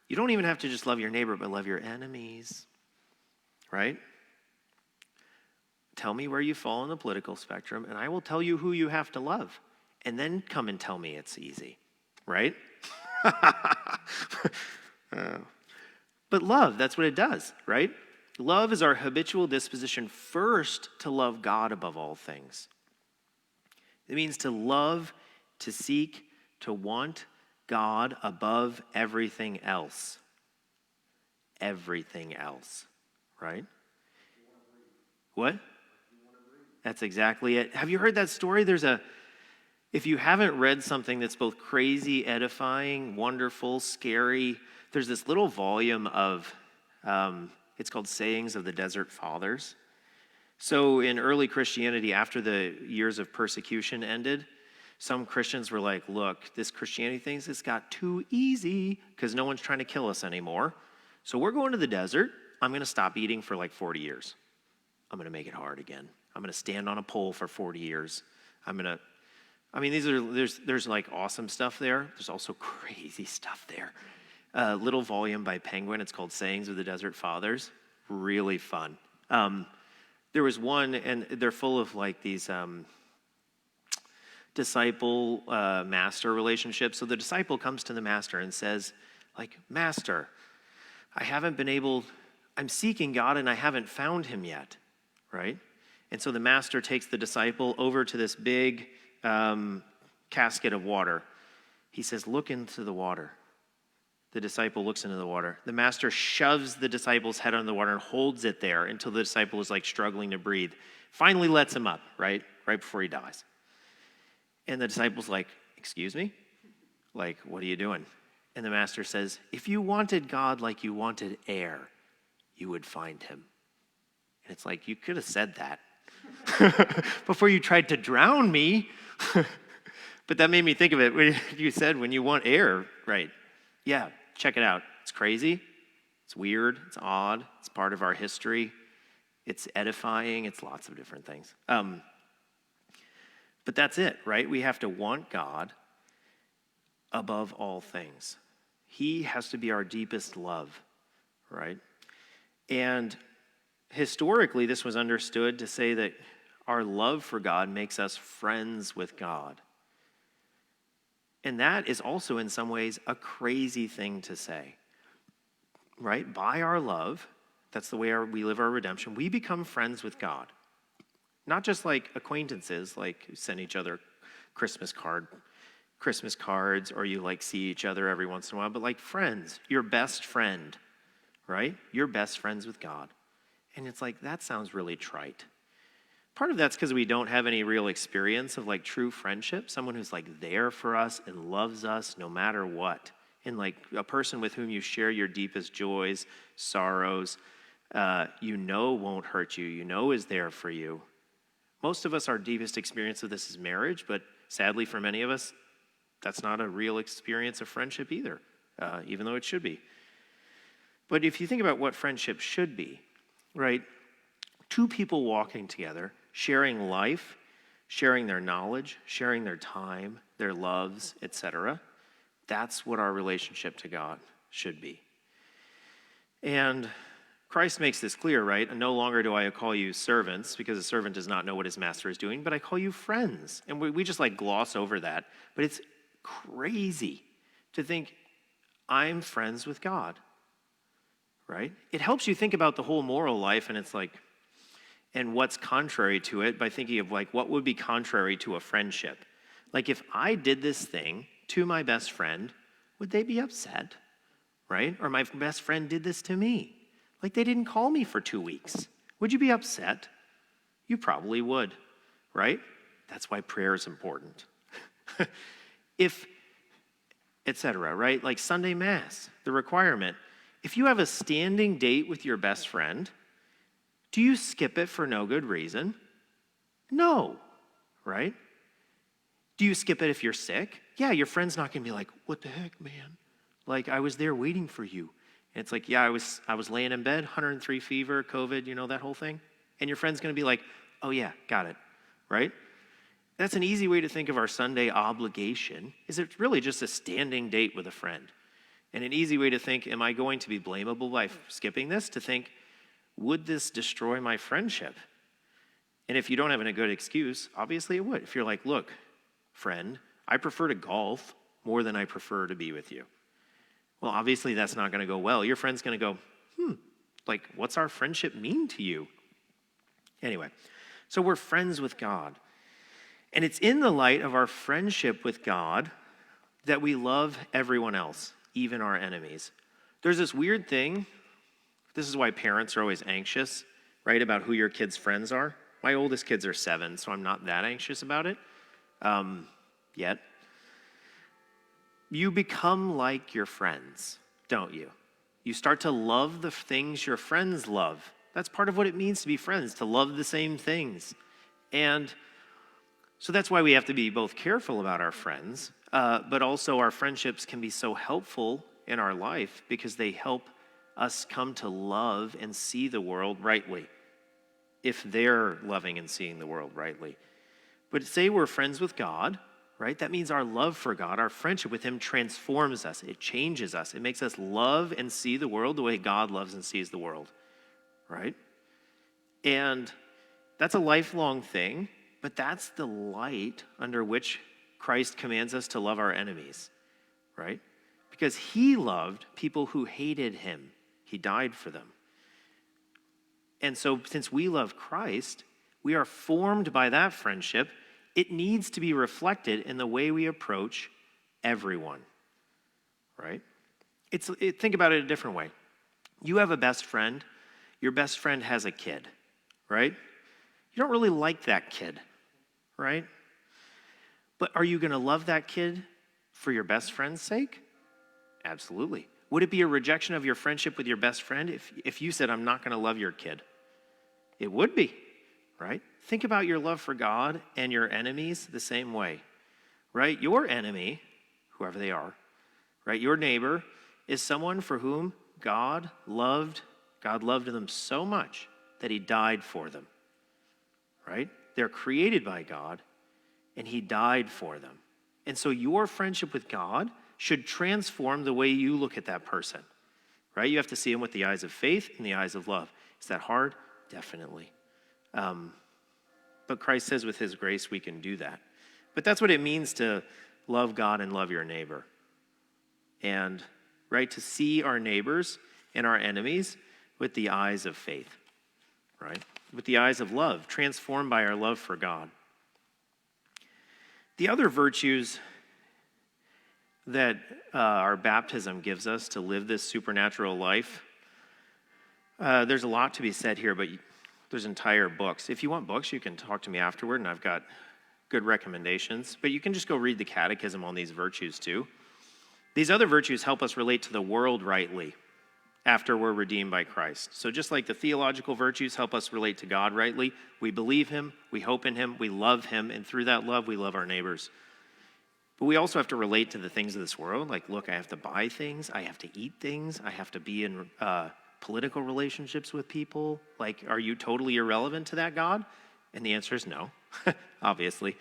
You don't even have to just love your neighbor, but love your enemies, right? Tell me where you fall on the political spectrum, and I will tell you who you have to love. And then come and tell me it's easy, right? But love, that's what it does, right? Love is our habitual disposition first to love God above all things. It means to love, to seek, to want God above everything else. Everything else, right? What? That's exactly it. Have you heard that story? If you haven't read something that's both crazy, edifying, wonderful, scary, there's this little volume of, it's called Sayings of the Desert Fathers. So in early Christianity, after the years of persecution ended, Some Christians were like, look, this Christianity thing has got too easy because no one's trying to kill us anymore. So we're going to the desert. I'm going to stop eating for like 40 years. I'm going to make it hard again. I'm going to stand on a pole for 40 years. There's like awesome stuff there. There's also crazy stuff there. Little volume by Penguin. It's called Sayings of the Desert Fathers. Really fun. There was one, and they're full of like these disciple master relationships. So the disciple comes to the master and says, like, Master, I'm seeking God and I haven't found him yet, right? And so the master takes the disciple over to this big casket of water. He says, look into the water. The disciple looks into the water. The master shoves the disciple's head under the water and holds it there until the disciple is like struggling to breathe. Finally lets him up, right before he dies. And the disciple's like, excuse me? Like, what are you doing? And the master says, if you wanted God like you wanted air, you would find him. And it's like, you could have said that before you tried to drown me. But that made me think of it when you said, when you want air, right? Yeah, check it out. It's crazy. It's weird. It's odd. It's part of our history. It's edifying. It's lots of different things. But that's it, right? We have to want God above all things. He has to be our deepest love, right? And historically, this was understood to say that our love for God makes us friends with God. And that is also, in some ways, a crazy thing to say, right? By our love, that's the way we live our redemption, we become friends with God. Not just like acquaintances, like send each other Christmas cards, or you like see each other every once in a while, but like friends, your best friend, right? You're best friends with God. And it's like, that sounds really trite. Part of that's because we don't have any real experience of like true friendship, someone who's like there for us and loves us no matter what. And like a person with whom you share your deepest joys, sorrows, won't hurt you, is there for you. Most of us, our deepest experience of this is marriage, but sadly for many of us, that's not a real experience of friendship either, even though it should be. But if you think about what friendship should be, right? Two people walking together, sharing life, sharing their knowledge, sharing their time, their loves, etc. That's what our relationship to God should be. And Christ makes this clear, right? And no longer do I call you servants, because a servant does not know what his master is doing, but I call you friends. And we just like gloss over that. But it's crazy to think I'm friends with God, right? It helps you think about the whole moral life, and it's like, and what's contrary to it by thinking of like what would be contrary to a friendship. Like if I did this thing to my best friend, would they be upset, right? Or my best friend did this to me. Like they didn't call me for 2 weeks. Would you be upset? You probably would, right? That's why prayer is important. Etc., right? Like Sunday Mass, the requirement. If you have a standing date with your best friend, do you skip it for no good reason? No, right? Do you skip it if you're sick? Yeah, your friend's not going to be like, what the heck, man? Like, I was there waiting for you. And it's like, yeah, I was laying in bed, 103 fever, COVID, that whole thing. And your friend's going to be like, oh yeah, got it, right? That's an easy way to think of our Sunday obligation, is it's really just a standing date with a friend. And an easy way to think, am I going to be blamable by skipping this? To think, would this destroy my friendship? And if you don't have a good excuse, obviously it would. If you're like, look, friend, I prefer to golf more than I prefer to be with you. Well, obviously that's not going to go well. Your friend's going to go, like, what's our friendship mean to you? Anyway, so we're friends with God. And it's in the light of our friendship with God that we love everyone else, even our enemies. There's this weird thing. This is why parents are always anxious, right, about who your kids' friends are. My oldest kids are 7, so I'm not that anxious about it yet. You become like your friends, don't you? You start to love the things your friends love. That's part of what it means to be friends, to love the same things. And So that's why we have to be both careful about our friends, but also our friendships can be so helpful in our life because they help us come to love and see the world rightly, if they're loving and seeing the world rightly. But say we're friends with God, right? That means our love for God, our friendship with him transforms us. It changes us. It makes us love and see the world the way God loves and sees the world, right? And that's a lifelong thing, but that's the light under which Christ commands us to love our enemies, right? Because he loved people who hated him. He died for them. And so since we love Christ, we are formed by that friendship. It needs to be reflected in the way we approach everyone, right? Think about it a different way. You have a best friend. Your best friend has a kid, right? You don't really like that kid, right? But are you going to love that kid for your best friend's sake? Absolutely. Would it be a rejection of your friendship with your best friend if you said, I'm not going to love your kid? It would be, right? Think about your love for God and your enemies the same way, right? Your enemy, whoever they are, right? Your neighbor is someone for whom God loved them so much that he died for them, right? They're created by God, and he died for them. And so your friendship with God should transform the way you look at that person, right? You have to see him with the eyes of faith and the eyes of love. Is that hard? Definitely. But Christ says with his grace we can do that. But that's what it means to love God and love your neighbor. And, right, to see our neighbors and our enemies with the eyes of faith, right? With the eyes of love, transformed by our love for God. The other virtues that our baptism gives us to live this supernatural life, there's a lot to be said here, but there's entire books. If you want books, you can talk to me afterward, and I've got good recommendations. But you can just go read the catechism on these virtues too. These other virtues help us relate to the world rightly after we're redeemed by Christ. So just like the theological virtues help us relate to God rightly, we believe him, we hope in him, we love him, and through that love, we love our neighbors. But we also have to relate to the things of this world. Like, look, I have to buy things, I have to eat things, I have to be in political relationships with people. Like, are you totally irrelevant to that God? And the answer is no, obviously.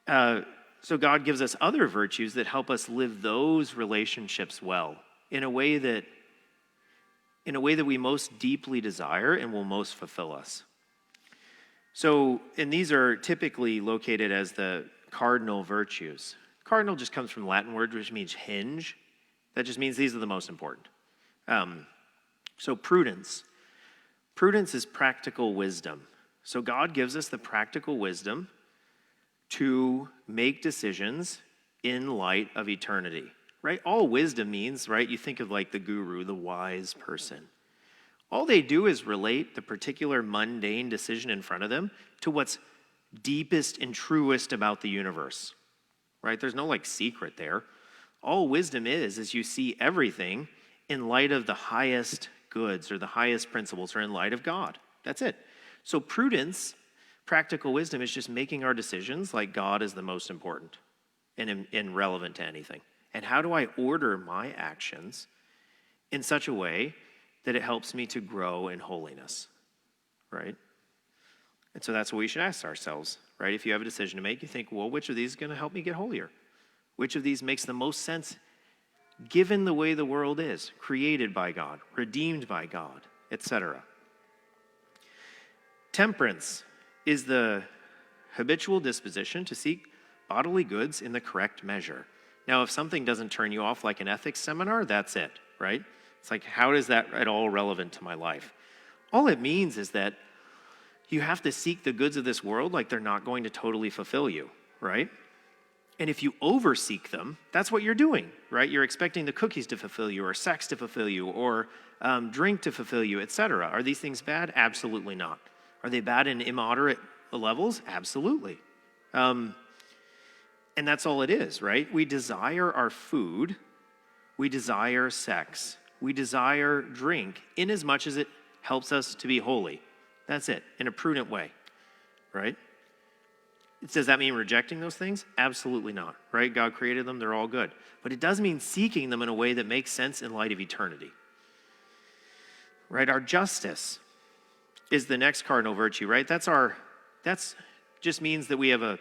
So God gives us other virtues that help us live those relationships well in a way that we most deeply desire and will most fulfill us. So, and these are typically located as the cardinal virtues. Cardinal just comes from Latin word, which means hinge. That just means these are the most important. So prudence. Prudence is practical wisdom. So God gives us the practical wisdom to make decisions in light of eternity, right? All wisdom means, right? You think of like the guru, the wise person. All they do is relate the particular mundane decision in front of them to what's deepest and truest about the universe, right? There's no like secret there. All wisdom is you see everything in light of the highest goods or the highest principles or in light of God. That's it. So prudence, practical wisdom, is just making our decisions like God is the most important and relevant to anything. And how do I order my actions in such a way that it helps me to grow in holiness, right? And so that's what we should ask ourselves, right? If you have a decision to make, you think, well, which of these is going to help me get holier? Which of these makes the most sense given the way the world is, created by God, redeemed by God, etc. Temperance is the habitual disposition to seek bodily goods in the correct measure. Now, if something doesn't turn you off like an ethics seminar, that's it, right? It's like, how is that at all relevant to my life? All it means is that you have to seek the goods of this world like they're not going to totally fulfill you, right? And if you overseek them, that's what you're doing, right? You're expecting the cookies to fulfill you, or sex to fulfill you, or drink to fulfill you, etc. Are these things bad? Absolutely not. Are they bad in immoderate levels? Absolutely. And that's all it is, right? We desire our food. We desire sex. We desire drink in as much as it helps us to be holy. That's it, in a prudent way, right? Does that mean rejecting those things? Absolutely not, right? God created them, they're all good. But it does mean seeking them in a way that makes sense in light of eternity. Right? Our justice is the next cardinal virtue, right? That's just means that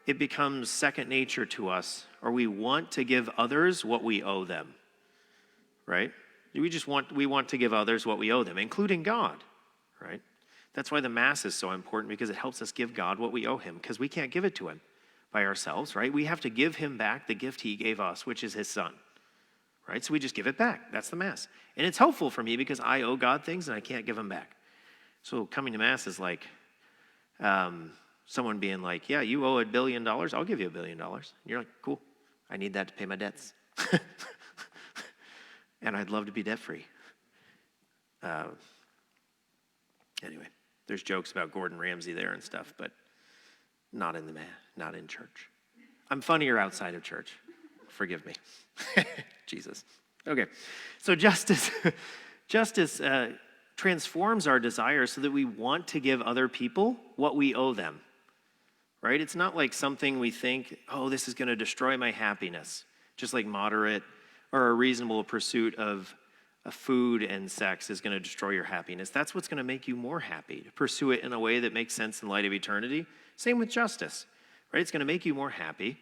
it becomes second nature to us, or we want to give others what we owe them, right? We want to give others what we owe them, including God, right? That's why the Mass is so important, because it helps us give God what we owe him, because we can't give it to him by ourselves, right? We have to give him back the gift he gave us, which is his Son, right? So we just give it back. That's the Mass. And it's helpful for me because I owe God things and I can't give them back. So coming to Mass is like someone being like, yeah, you owe $1 billion, I'll give you $1 billion. And you're like, cool, I need that to pay my debts. And I'd love to be debt-free. Anyway, there's jokes about Gordon Ramsay there and stuff, but not in church. I'm funnier outside of church. Forgive me. Jesus. Okay, so justice transforms our desires so that we want to give other people what we owe them, right? It's not like something we think, oh, this is going to destroy my happiness, just like moderate or a reasonable pursuit of food and sex is going to destroy your happiness. That's what's going to make you more happy, to pursue it in a way that makes sense in light of eternity. Same with justice, right? It's going to make you more happy.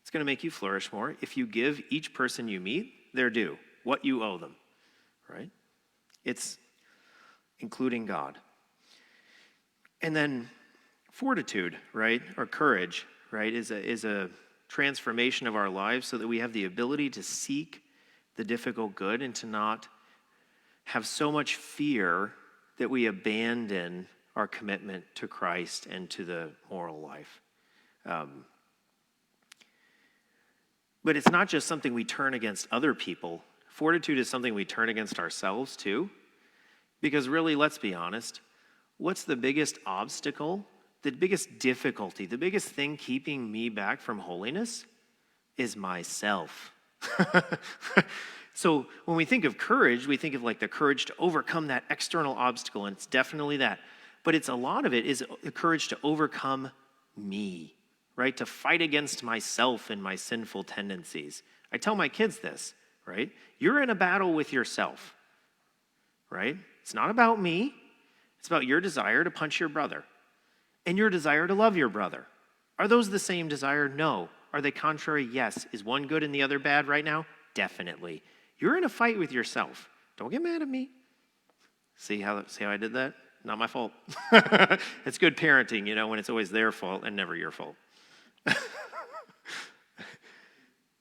It's going to make you flourish more if you give each person you meet their due, what you owe them, right? It's including God. And then fortitude, right, or courage, right, is a transformation of our lives so that we have the ability to seek the difficult good and to not have so much fear that we abandon our commitment to Christ and to the moral life. But it's not just something we turn against other people. Fortitude is something we turn against ourselves too. Because really, let's be honest, what's the biggest obstacle, the biggest difficulty, the biggest thing keeping me back from holiness is myself. So when we think of courage, we think of like the courage to overcome that external obstacle, and it's definitely that. But a lot of it is the courage to overcome me, right? To fight against myself and my sinful tendencies. I tell my kids this, right? You're in a battle with yourself, right? It's not about me. It's about your desire to punch your brother and your desire to love your brother. Are those the same desire? No. Are they contrary? Yes. Is one good and the other bad right now? Definitely. You're in a fight with yourself. Don't get mad at me. See how I did that? Not my fault. It's good parenting, when it's always their fault and never your fault.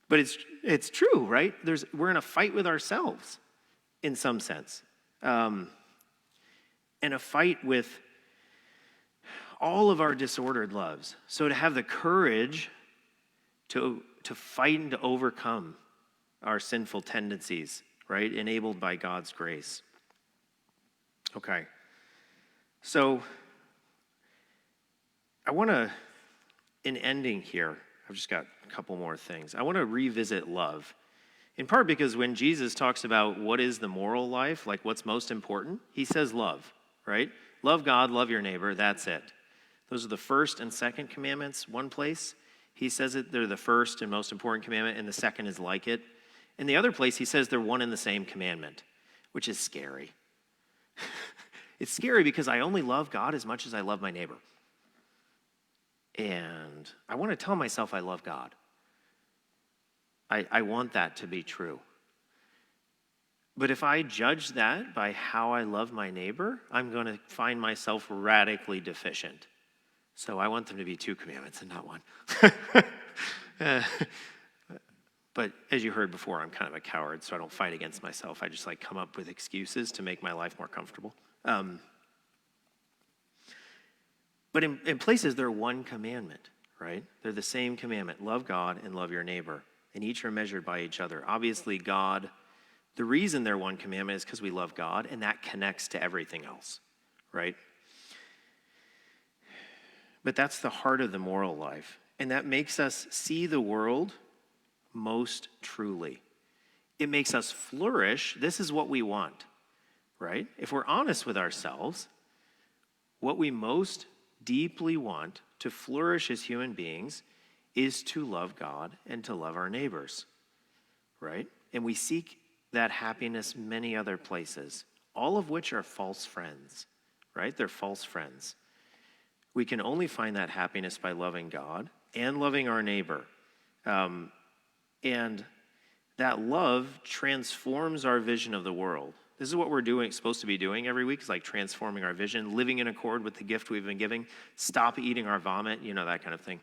But it's true, right? We're in a fight with ourselves in some sense. And a fight with all of our disordered loves. So to have the courage to fight and to overcome our sinful tendencies, right? Enabled by God's grace. Okay. So I want to, in ending here, I've just got a couple more things. I want to revisit love. In part because when Jesus talks about what is the moral life, like what's most important, he says love, right? Love God, love your neighbor, that's it. Those are the first and second commandments, one place. He says that they're the first and most important commandment, and the second is like it. In the other place, he says they're one and the same commandment, which is scary. It's scary because I only love God as much as I love my neighbor. And I want to tell myself I love God. I want that to be true. But if I judge that by how I love my neighbor, I'm going to find myself radically deficient. So I want them to be 2 commandments and not 1. But as you heard before, I'm kind of a coward, so I don't fight against myself. I just come up with excuses to make my life more comfortable. But in places, they're one commandment, right? They're the same commandment. Love God and love your neighbor. And each are measured by each other. Obviously, God, the reason they're one commandment is because we love God, and that connects to everything else, right? But that's the heart of the moral life. And that makes us see the world most truly. It makes us flourish. This is what we want, right? If we're honest with ourselves, what we most deeply want to flourish as human beings is to love God and to love our neighbors, right? And we seek that happiness many other places, all of which are false friends, right? They're false friends. We can only find that happiness by loving God and loving our neighbor. And that love transforms our vision of the world. This is what we're supposed to be doing every week, is like transforming our vision, living in accord with the gift we've been giving, stop eating our vomit, that kind of thing.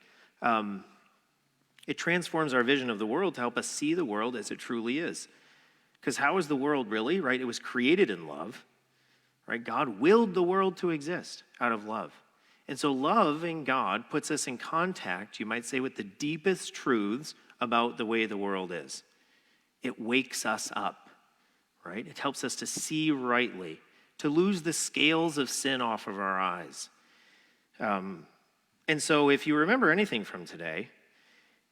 It transforms our vision of the world to help us see the world as it truly is. Because how is the world really, right? It was created in love, right? God willed the world to exist out of love. And so loving God puts us in contact, you might say, with the deepest truths about the way the world is. It wakes us up, right? It helps us to see rightly, to lose the scales of sin off of our eyes. And so if you remember anything from today,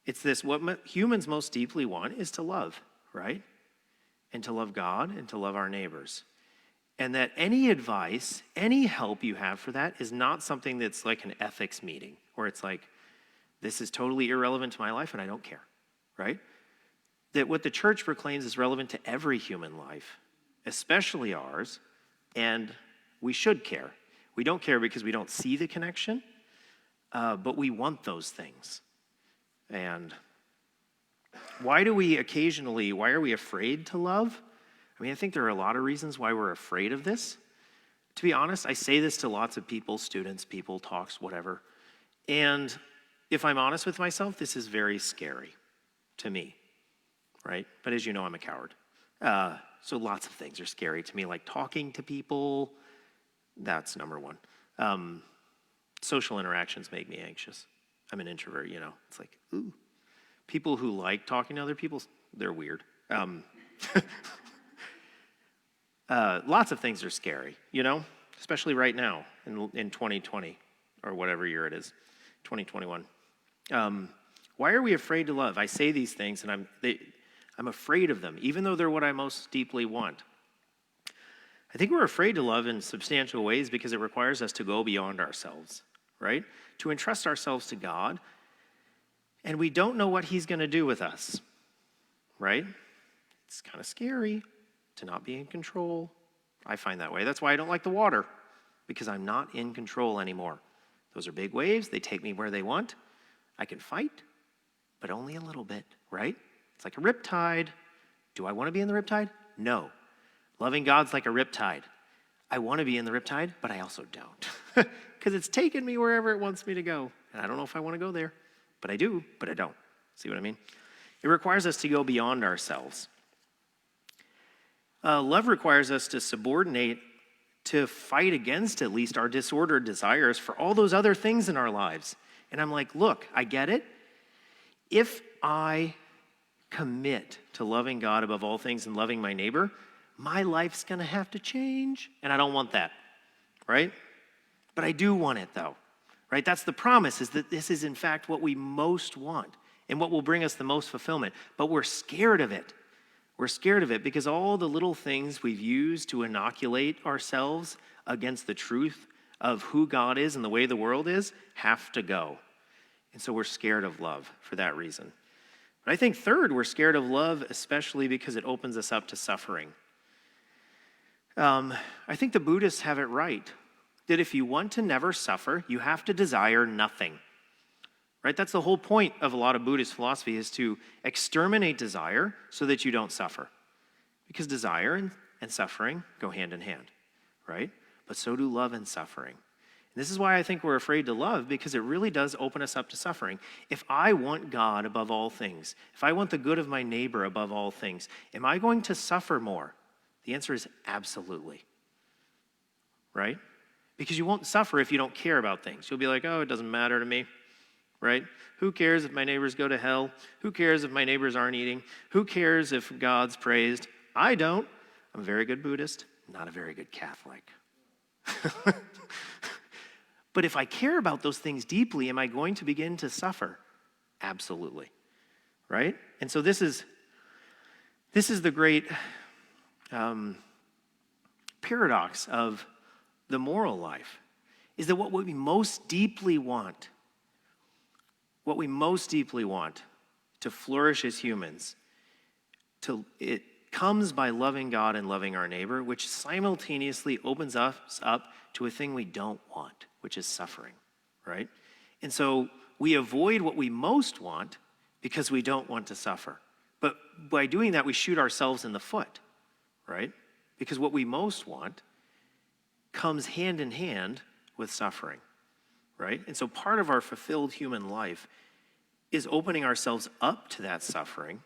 it's this: what humans most deeply want is to love, right? And to love God and to love our neighbors. And that any advice, any help you have for that is not something that's like an ethics meeting, where it's like, this is totally irrelevant to my life and I don't care, right? That what the church proclaims is relevant to every human life, especially ours, and we should care. We don't care because we don't see the connection, but we want those things. And why are we afraid to love? I mean, I think there are a lot of reasons why we're afraid of this. To be honest, I say this to lots of people, students, people, talks, whatever. And if I'm honest with myself, this is very scary to me, right? But as you know, I'm a coward. So lots of things are scary to me, like talking to people. That's number one. Social interactions make me anxious. I'm an introvert, It's like, ooh. People who like talking to other people, they're weird. Lots of things are scary, especially right now in 2020 or whatever year it is, 2021. Why are we afraid to love? I say these things and I'm afraid of them, even though they're what I most deeply want. I think we're afraid to love in substantial ways because it requires us to go beyond ourselves, right? To entrust ourselves to God, and we don't know what he's going to do with us, right? It's kind of scary to not be in control. I find that way. That's why I don't like the water, because I'm not in control anymore. Those are big waves. They take me where they want. I can fight, but only a little bit, right? It's like a riptide. Do I want to be in the riptide? No. Loving God's like a riptide. I want to be in the riptide, but I also don't, because it's taken me wherever it wants me to go, and I don't know if I want to go there. But I do, but I don't. See what I mean? It requires us to go beyond ourselves. Love requires us to subordinate, to fight against at least our disordered desires for all those other things in our lives. And I'm like, look, I get it. If I commit to loving God above all things and loving my neighbor, my life's going to have to change. And I don't want that, right? But I do want it, though. Right? That's the promise, is that this is in fact what we most want and what will bring us the most fulfillment. But we're scared of it. We're scared of it because all the little things we've used to inoculate ourselves against the truth of who God is and the way the world is have to go. And so we're scared of love for that reason. But I think third, we're scared of love especially because it opens us up to suffering. I think the Buddhists have it right. That if you want to never suffer, you have to desire nothing, right? That's the whole point of a lot of Buddhist philosophy, is to exterminate desire so that you don't suffer. Because desire and suffering go hand in hand, right? But so do love and suffering. And this is why I think we're afraid to love, because it really does open us up to suffering. If I want God above all things, if I want the good of my neighbor above all things, am I going to suffer more? The answer is absolutely, right? Because you won't suffer if you don't care about things. You'll be like, oh, it doesn't matter to me, right? Who cares if my neighbors go to hell? Who cares if my neighbors aren't eating? Who cares if God's praised? I don't. I'm a very good Buddhist, not a very good Catholic. But if I care about those things deeply, am I going to begin to suffer? Absolutely, right? And so this is the great paradox of the moral life, is that what we most deeply want what we most deeply want to flourish as humans, it comes by loving God and loving our neighbor, which simultaneously opens us up to a thing we don't want, which is suffering, right? And so we avoid what we most want because we don't want to suffer. But by doing that, we shoot ourselves in the foot, right? Because what we most want comes hand in hand with suffering, right? And so part of our fulfilled human life is opening ourselves up to that suffering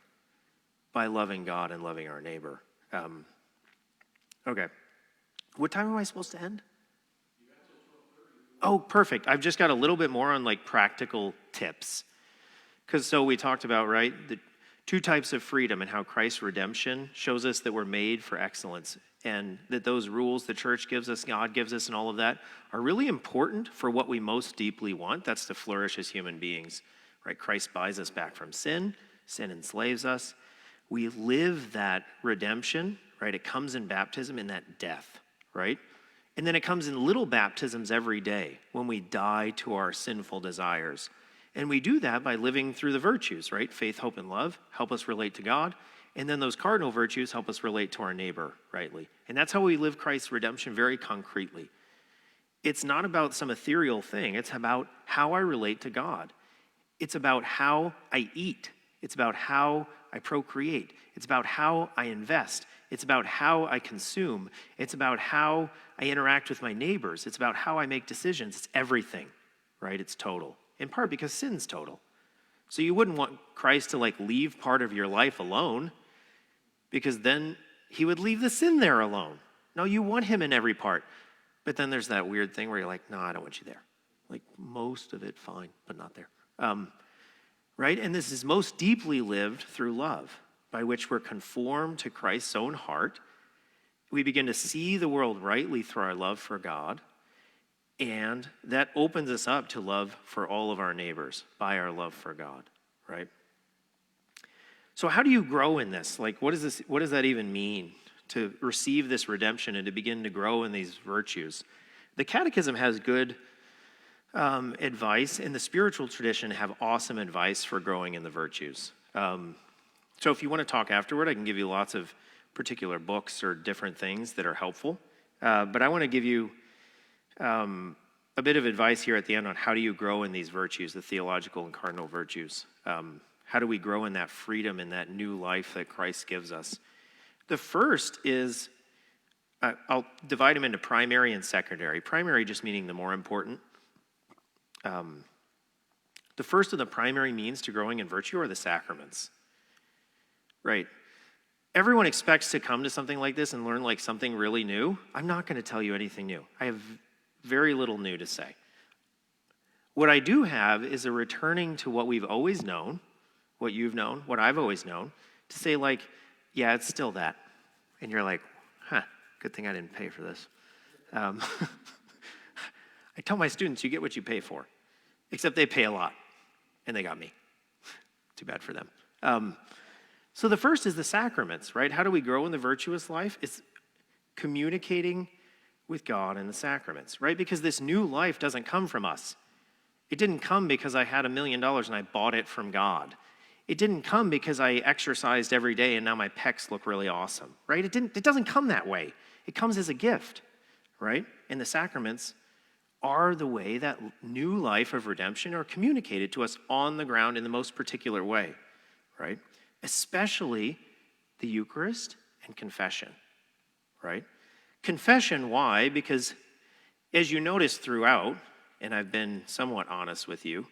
by loving God and loving our neighbor. Okay. What time am I supposed to end? Oh, perfect. I've just got a little bit more on like practical tips. Because so we talked about, right, the two types of freedom and how Christ's redemption shows us that we're made for excellence and that those rules the church gives us, God gives us, and all of that are really important for what we most deeply want. That's to flourish as human beings, right? Christ buys us back from sin. Sin enslaves us. We live that redemption, right? It comes in baptism in that death, right? And then it comes in little baptisms every day when we die to our sinful desires. And we do that by living through the virtues, right? Faith, hope, and love help us relate to God. And then those cardinal virtues help us relate to our neighbor rightly. And that's how we live Christ's redemption very concretely. It's not about some ethereal thing. It's about how I relate to God. It's about how I eat. It's about how I procreate. It's about how I invest. It's about how I consume. It's about how I interact with my neighbors. It's about how I make decisions. It's everything, right? It's total. In part because sin's total. So you wouldn't want Christ to like leave part of your life alone because then he would leave the sin there alone. No, you want him in every part. But then there's that weird thing where you're like, no, I don't want you there. Like most of it, fine, but not there. Right? And this is most deeply lived through love, by which we're conformed to Christ's own heart. We begin to see the world rightly through our love for God, and that opens us up to love for all of our neighbors by our love for God, right? So how do you grow in this? Like, what does that even mean to receive this redemption and to begin to grow in these virtues? The Catechism has good advice, and the spiritual tradition have awesome advice for growing in the virtues. So if you want to talk afterward, I can give you lots of particular books or different things that are helpful. But I want to give you a bit of advice here at the end on how do you grow in these virtues, the theological and cardinal virtues. How do we grow in that freedom, in that new life that Christ gives us? The first is, I'll divide them into primary and secondary. Primary just meaning the more important. The first of the primary means to growing in virtue are the sacraments. Right. Everyone expects to come to something like this and learn like something really new. I'm not going to tell you anything new. I have very little new to say. What I do have is a returning to what we've always known, what you've known, what I've always known, to say like, yeah, it's still that. And you're like, good thing I didn't pay for this. I tell my students, you get what you pay for, except they pay a lot, and they got me. Too bad for them. So the first is the sacraments, right? How do we grow in the virtuous life? It's communicating with God in the sacraments, right? Because this new life doesn't come from us. It didn't come because I had $1 million and I bought it from God. It didn't come because I exercised every day and now my pecs look really awesome, right? It doesn't come that way. It comes as a gift, right? And the sacraments are the way that new life of redemption are communicated to us on the ground in the most particular way, right? Especially the Eucharist and confession, right? Confession, why? Because as you notice throughout, and I've been somewhat honest with you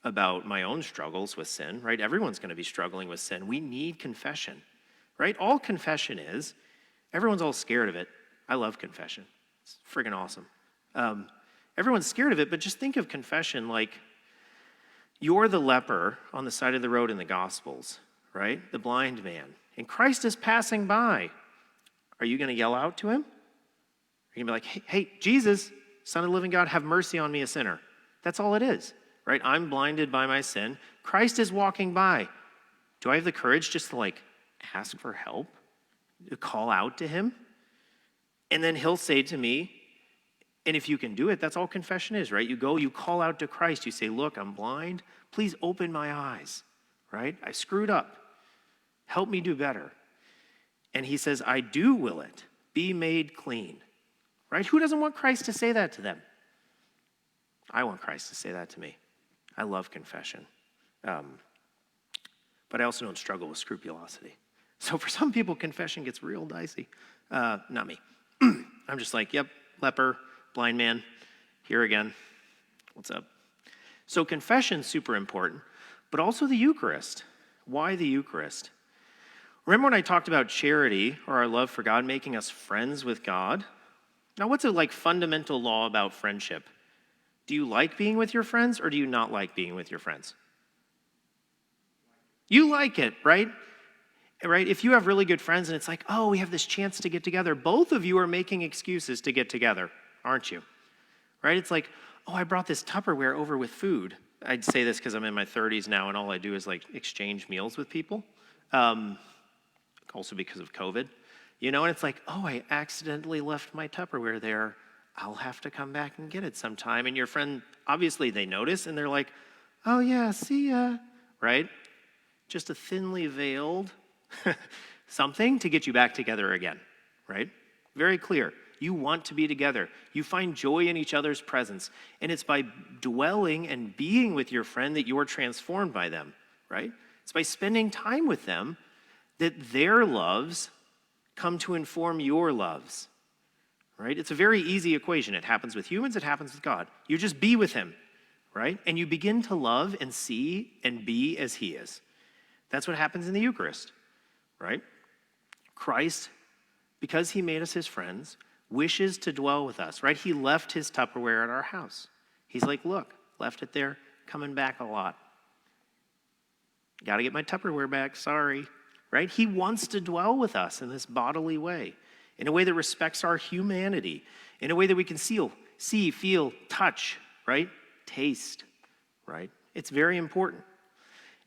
about my own struggles with sin, right? Everyone's going to be struggling with sin. We need confession, right? All confession is, everyone's all scared of it. I love confession. It's friggin' awesome. Everyone's scared of it, but just think of confession like you're the leper on the side of the road in the Gospels, right? The blind man. And Christ is passing by. Are you going to yell out to him? Are you going to be like, hey, Jesus, Son of the living God, have mercy on me, a sinner. That's all it is, right? I'm blinded by my sin. Christ is walking by. Do I have the courage just to like ask for help? To call out to him? And then he'll say to me, And if you can do it, that's all confession is, right? You go, you call out to Christ. You say, look, I'm blind. Please open my eyes, right? I screwed up. Help me do better. And he says, I do will it. Be made clean, right? Who doesn't want Christ to say that to them? I want Christ to say that to me. I love confession. But I also don't struggle with scrupulosity. So for some people, confession gets real dicey. Not me. I'm just like, yep, leper, blind man, here again. What's up? So confession's super important, but also the Eucharist. Why the Eucharist? Remember when I talked about charity, or our love for God, making us friends with God? Now, what's a fundamental law about friendship? Do you like being with your friends, or do you not like being with your friends? You like it, right? Right? If you have really good friends and it's like, oh, we have this chance to get together, both of you are making excuses to get together, aren't you? Right? It's like, oh, I brought this Tupperware over with food. I'd say this because I'm in my 30s now and all I do is exchange meals with people. Also because of COVID. And it's like, oh, I accidentally left my Tupperware there. I'll have to come back and get it sometime. And your friend, obviously they notice and they're like, oh yeah, see ya, right? Just a thinly veiled something to get you back together again, right? Very clear. You want to be together. You find joy in each other's presence. And it's by dwelling and being with your friend that you're transformed by them, right? It's by spending time with them that their loves come to inform your loves, right? It's a very easy equation. It happens with humans, it happens with God. You just be with him, right? And you begin to love and see and be as he is. That's what happens in the Eucharist, right? Christ, because he made us his friends, wishes to dwell with us, right? He left his Tupperware at our house. He's like, look, left it there, coming back a lot. Got to get my Tupperware back, sorry, right? He wants to dwell with us in this bodily way, in a way that respects our humanity, in a way that we can see, feel, touch, right? Taste, right? It's very important.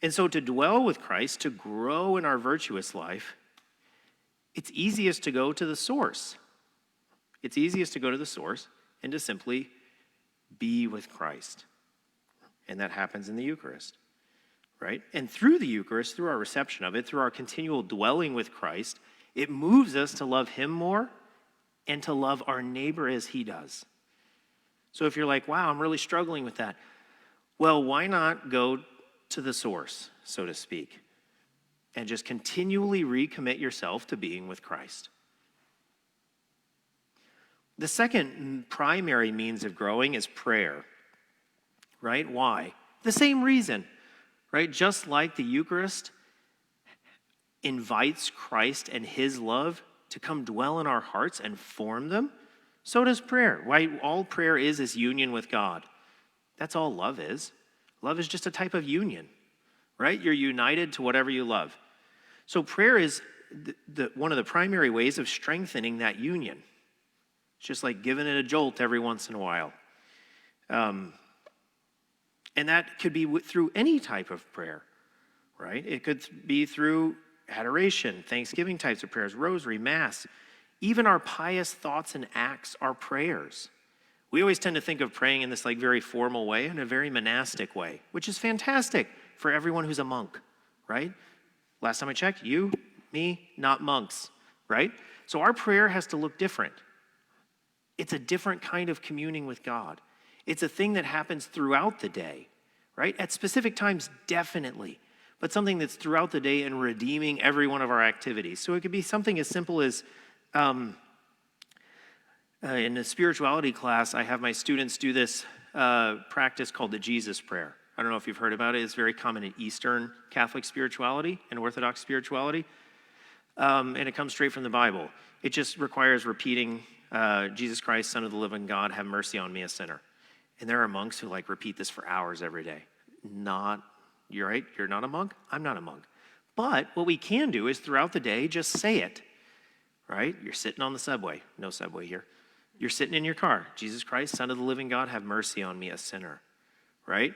And so to dwell with Christ, to grow in our virtuous life, it's easiest to go to the source. It's easiest to go to the source and to simply be with Christ. And that happens in the Eucharist, right? And through the Eucharist, through our reception of it, through our continual dwelling with Christ, it moves us to love him more and to love our neighbor as he does. So if you're like, wow, I'm really struggling with that, well, why not go to the source, so to speak, and just continually recommit yourself to being with Christ. The second primary means of growing is prayer, right? Why? The same reason, right? Just like the Eucharist invites Christ and his love to come dwell in our hearts and form them, so does prayer. Why? All prayer is union with God. That's all love is. Love is just a type of union, right? You're united to whatever you love. So prayer is one of the primary ways of strengthening that union. It's just like giving it a jolt every once in a while. And that could be through any type of prayer, right? It could be through adoration, thanksgiving types of prayers, rosary, mass. Even our pious thoughts and acts are prayers. We always tend to think of praying in this very formal way, in a very monastic way, which is fantastic for everyone who's a monk, right? Last time I checked, you, me, not monks, right? So our prayer has to look different. It's a different kind of communing with God. It's a thing that happens throughout the day, right? At specific times, definitely, but something that's throughout the day and redeeming every one of our activities. So it could be something as simple as, in a spirituality class, I have my students do this practice called the Jesus prayer. I don't know if you've heard about it. It's very common in Eastern Catholic spirituality and Orthodox spirituality. And it comes straight from the Bible. It just requires repeating, Jesus Christ, Son of the living God, have mercy on me, a sinner. And there are monks who repeat this for hours every day. You're right, you're not a monk, I'm not a monk. But what we can do is throughout the day, just say it, right? You're sitting on the subway, no subway here. You're sitting in your car, Jesus Christ, Son of the living God, have mercy on me, a sinner, right?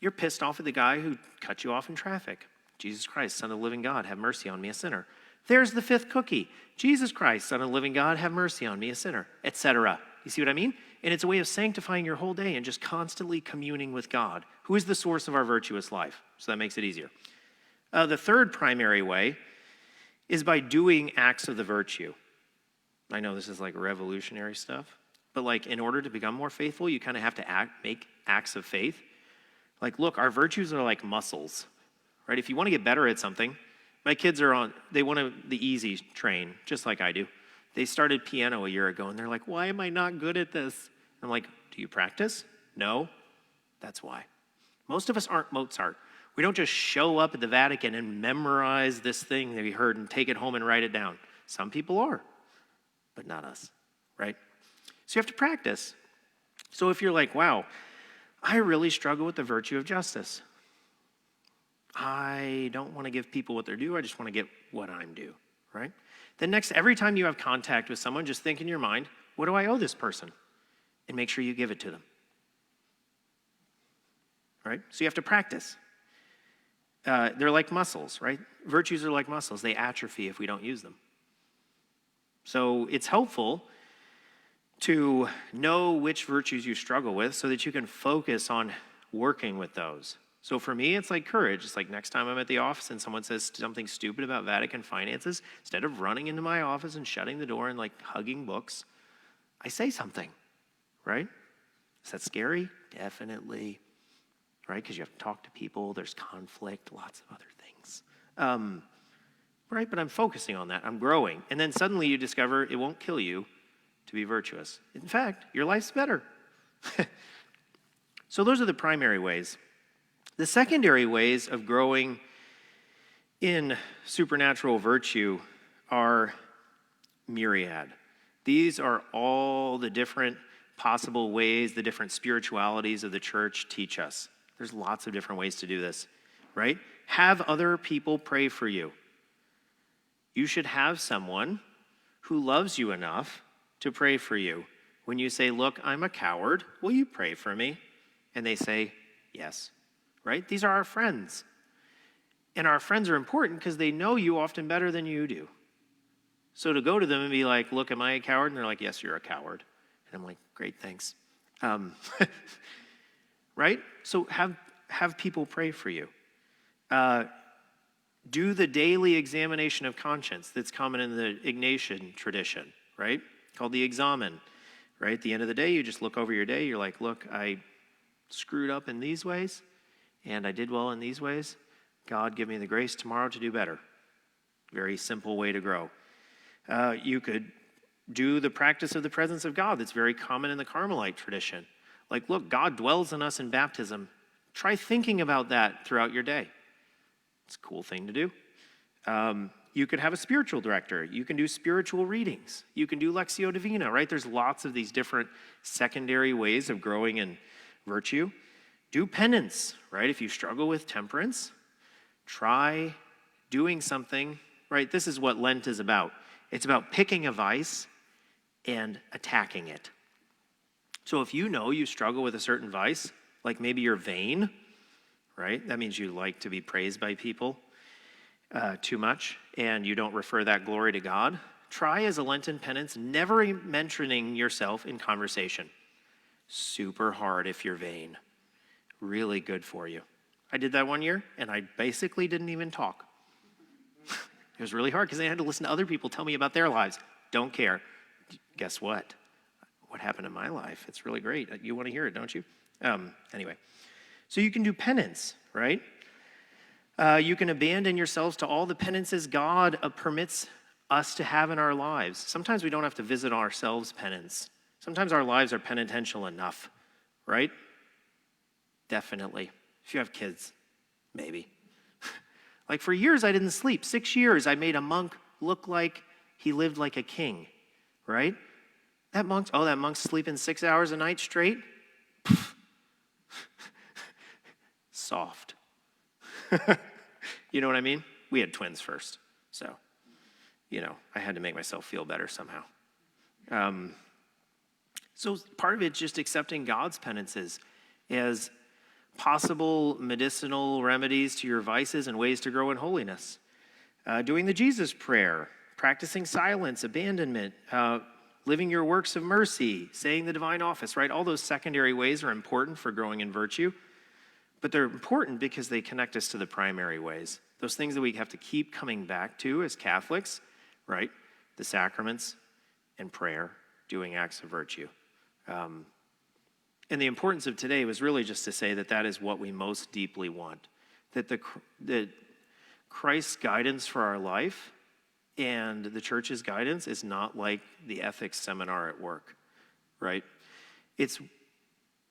You're pissed off at the guy who cut you off in traffic. Jesus Christ, Son of the living God, have mercy on me, a sinner. There's the fifth cookie. Jesus Christ, Son of the living God, have mercy on me, a sinner, etc. You see what I mean? And it's a way of sanctifying your whole day and just constantly communing with God, who is the source of our virtuous life. So that makes it easier. The third primary way is by doing acts of the virtue. I know this is like revolutionary stuff, but like in order to become more faithful, you kind of have to make acts of faith. Like, look, our virtues are like muscles, right? If you want to get better at something, my kids they want the easy train, just like I do. They started piano a year ago, and they're like, why am I not good at this? I'm like, do you practice? No. That's why. Most of us aren't Mozart. We don't just show up at the Vatican and memorize this thing that we heard and take it home and write it down. Some people are, but not us, right? So you have to practice. So if you're like, wow, I really struggle with the virtue of justice. I don't want to give people what they're due. I just want to get what I'm due, right? Then next, every time you have contact with someone, just think in your mind, what do I owe this person? And make sure you give it to them, right? So you have to practice. They're like muscles, right? Virtues are like muscles. They atrophy if we don't use them. So it's helpful to know which virtues you struggle with so that you can focus on working with those. So for me, it's like courage. It's like next time I'm at the office and someone says something stupid about Vatican finances, instead of running into my office and shutting the door and like hugging books, I say something, right? Is that scary? Definitely, right? Because you have to talk to people. There's conflict, lots of other things. Right, but I'm focusing on that. I'm growing. And then suddenly you discover it won't kill you to be virtuous. In fact, your life's better. So those are the primary ways. The secondary ways of growing in supernatural virtue are myriad. These are all the different possible ways the different spiritualities of the church teach us. There's lots of different ways to do this, right? Have other people pray for you. You should have someone who loves you enough to pray for you. When you say, look, I'm a coward, will you pray for me? And they say, yes, right? These are our friends. And our friends are important because they know you often better than you do. So to go to them and be like, look, am I a coward? And they're like, yes, you're a coward. And I'm like, great, thanks. Right? So have people pray for you. Do the daily examination of conscience that's common in the Ignatian tradition, right? Called the examen, right? At the end of the day, you just look over your day. You're like, look, I screwed up in these ways, and I did well in these ways. God, give me the grace tomorrow to do better. Very simple way to grow. You could do the practice of the presence of God that's very common in the Carmelite tradition. Like, look, God dwells in us in baptism. Try thinking about that throughout your day. It's a cool thing to do. You could have a spiritual director. You can do spiritual readings. You can do Lectio Divina, right? There's lots of these different secondary ways of growing in virtue. Do penance, right? If you struggle with temperance, try doing something, right? This is what Lent is about. It's about picking a vice and attacking it. So if you know you struggle with a certain vice, like maybe you're vain, right? That means you like to be praised by people too much, and you don't refer that glory to God. Try as a Lenten penance never mentioning yourself in conversation. Super hard if you're vain. Really good for you. I did that one year, and I basically didn't even talk. It was really hard because I had to listen to other people tell me about their lives. Don't care. Guess what? What happened in my life? It's really great. You want to hear it, don't you? Anyway. So you can do penance, right? You can abandon yourselves to all the penances God permits us to have in our lives. Sometimes we don't have to visit ourselves penance. Sometimes our lives are penitential enough, right? Definitely. If you have kids, maybe. Like for years, I didn't sleep. 6 years, I made a monk look like he lived like a king, right? That monk's sleeping 6 hours a night straight? Soft. You know what I mean? We had twins first, so, I had to make myself feel better somehow. So part of it's just accepting God's penances as possible medicinal remedies to your vices and ways to grow in holiness. Doing the Jesus prayer, practicing silence, abandonment, living your works of mercy, saying the divine office, right? All those secondary ways are important for growing in virtue, but they're important because they connect us to the primary ways. Those things that we have to keep coming back to as Catholics, right? The sacraments and prayer, doing acts of virtue. And the importance of today was really just to say that that is what we most deeply want. That Christ's guidance for our life and the church's guidance is not like the ethics seminar at work, right? It's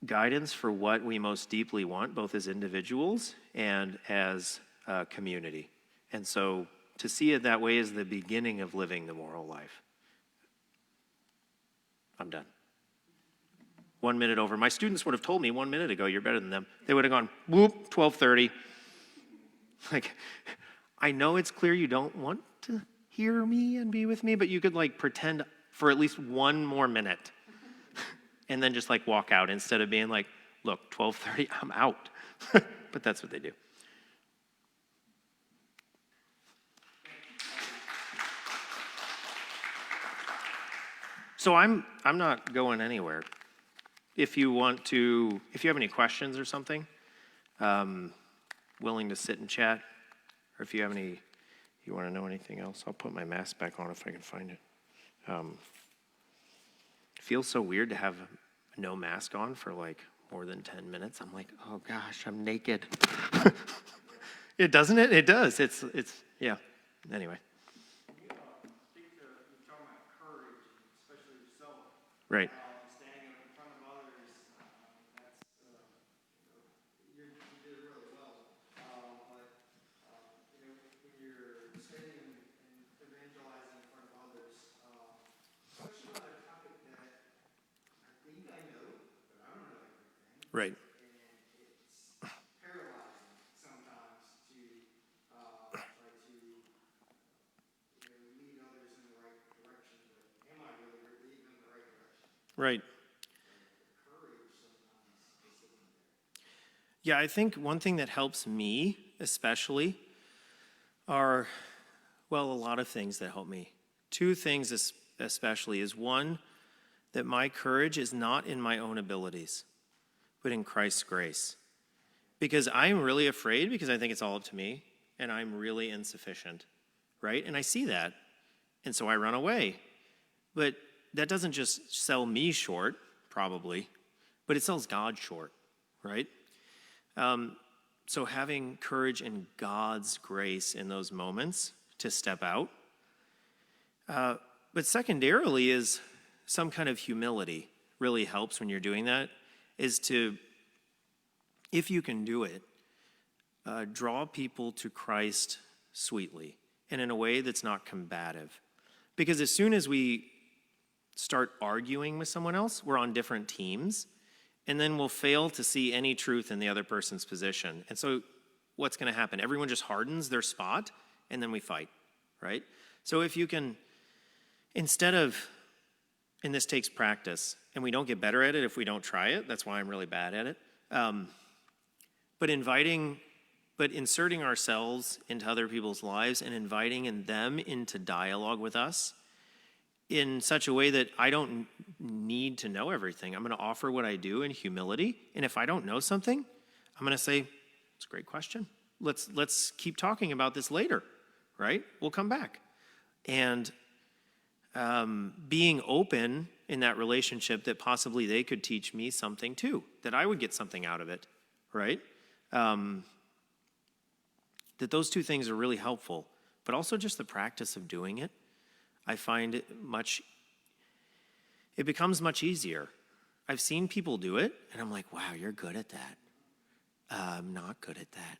guidance for what we most deeply want, both as individuals and as a community. And so to see it that way is the beginning of living the moral life. I'm done. 1 minute over. My students would have told me 1 minute ago, you're better than them. They would have gone, whoop, 12:30. Like, I know it's clear you don't want to hear me and be with me, but you could like pretend for at least 1 more minute and then just like walk out instead of being like, look, 12:30, I'm out. But that's what they do. So I'm not going anywhere. If you have any questions or something, willing to sit and chat, or if you want to know anything else, I'll put my mask back on if I can find it. It feels so weird to have no mask on for like more than 10 minutes. I'm like, oh gosh, I'm naked. It doesn't it? It does. It's yeah. Anyway. You're talking about courage, especially yourself. Right. Standing up in front of others, you did really well. But when you're standing and evangelizing in front of others, especially on a topic that I think I know, but I don't know everything. Right. And it's paralyzing sometimes to try to lead others in the right direction. But am I really leading them in the right direction? Right. Yeah, I think one thing that helps me especially are, well, a lot of things that help me. 2 things especially is one, that my courage is not in my own abilities, but in Christ's grace. Because I'm really afraid because I think it's all up to me and I'm really insufficient, right? And I see that. And so I run away. But that doesn't just sell me short, probably, but it sells God short, right? So having courage in God's grace in those moments to step out. But secondarily is some kind of humility really helps when you're doing that, is to, if you can do it, draw people to Christ sweetly and in a way that's not combative. Because as soon as we start arguing with someone else, we're on different teams, and then we'll fail to see any truth in the other person's position. And so what's going to happen? Everyone just hardens their spot, and then we fight, right? So if you can, instead of, and this takes practice, and we don't get better at it if we don't try it. That's why I'm really bad at it. But inserting ourselves into other people's lives and inviting them into dialogue with us in such a way that I don't need to know everything. I'm going to offer what I do in humility. And if I don't know something, I'm going to say, it's a great question. Let's keep talking about this later, right? We'll come back. And being open in that relationship that possibly they could teach me something too, that I would get something out of it, right? That those 2 things are really helpful, but also just the practice of doing it. I find it becomes much easier. I've seen people do it, and I'm like, wow, you're good at that. I'm not good at that.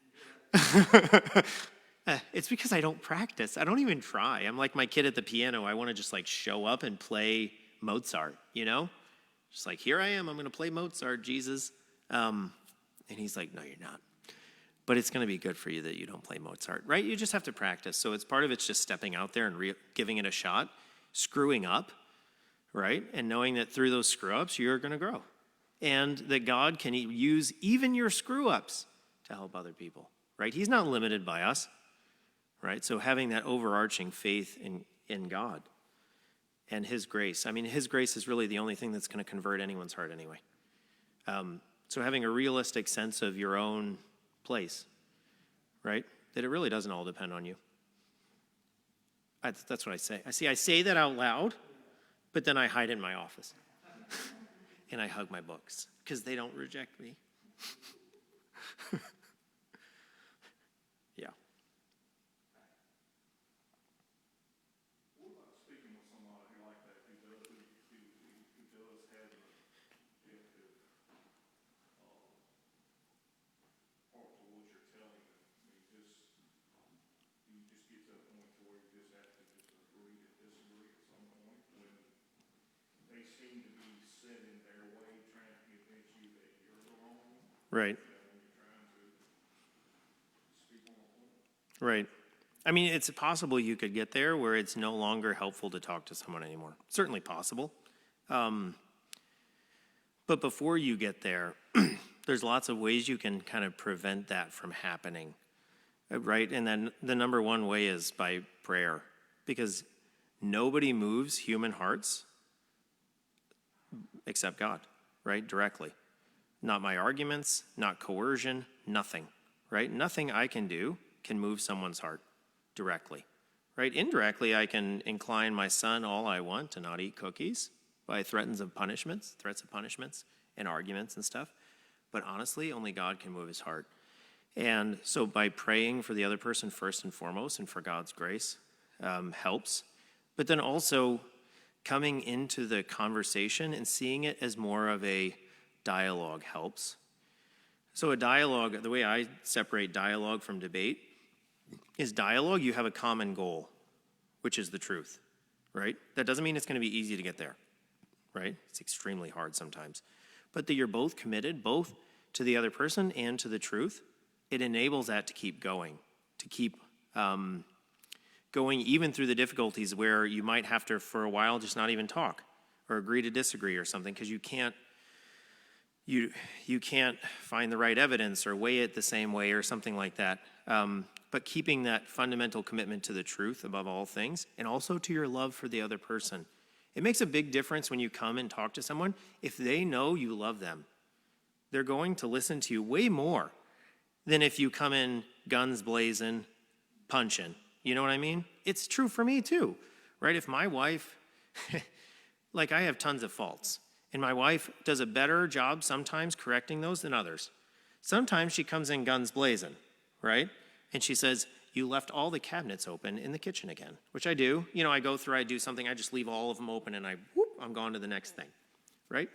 It's because I don't practice. I don't even try. I'm like my kid at the piano. I want to just like show up and play Mozart, Just like, here I am. I'm going to play Mozart, Jesus. And he's like, no, you're not. But it's going to be good for you that you don't play Mozart, right? You just have to practice. So it's part of it's just stepping out there and giving it a shot, screwing up, right? And knowing that through those screw-ups, you're going to grow. And that God can use even your screw-ups to help other people, right? He's not limited by us, right? So having that overarching faith in God. and his grace. I mean, his grace is really the only thing that's going to convert anyone's heart anyway. So having a realistic sense of your own place, right? That it really doesn't all depend on you. That's what I say. I say that out loud, but then I hide in my office. And I hug my books because they don't reject me. Yeah. What about speaking with somebody like that who does have a objective part to what you're telling them? I mean, you just get to a point to where you just have to just agree to disagree at some point when they seem to be set in their way trying to convince you that you're wrong. Right. When you're trying to speak on a point. Right. I mean, it's possible you could get there where it's no longer helpful to talk to someone anymore. Certainly possible. But before you get there, there's lots of ways you can kind of prevent that from happening, right? And then the number one way is by prayer, because nobody moves human hearts except God, right? Directly. Not my arguments, not coercion, nothing, right? Nothing I can do can move someone's heart directly, right? Indirectly, I can incline my son all I want to not eat cookies by threats of punishments and arguments and stuff. But honestly, only God can move his heart. And so by praying for the other person first and foremost and for God's grace helps. But then also coming into the conversation and seeing it as more of a dialogue helps. So a dialogue, the way I separate dialogue from debate, is dialogue, you have a common goal, which is the truth, right? That doesn't mean it's going to be easy to get there, right? It's extremely hard sometimes. But that you're both committed, both to the other person and to the truth, it enables that to keep going, to keep going even through the difficulties where you might have to, for a while, just not even talk or agree to disagree or something because you can't find the right evidence or weigh it the same way or something like that. But keeping that fundamental commitment to the truth above all things and also to your love for the other person. It makes a big difference when you come and talk to someone. If they know you love them, they're going to listen to you way more than if you come in guns blazing, punching. You know what I mean? It's true for me too, right? If my wife, like I have tons of faults, and my wife does a better job sometimes correcting those than others. Sometimes she comes in guns blazing, right? And she says, you left all the cabinets open in the kitchen again, which I do. You know, I go through, I do something, I just leave all of them open and I'm gone to the next thing, right?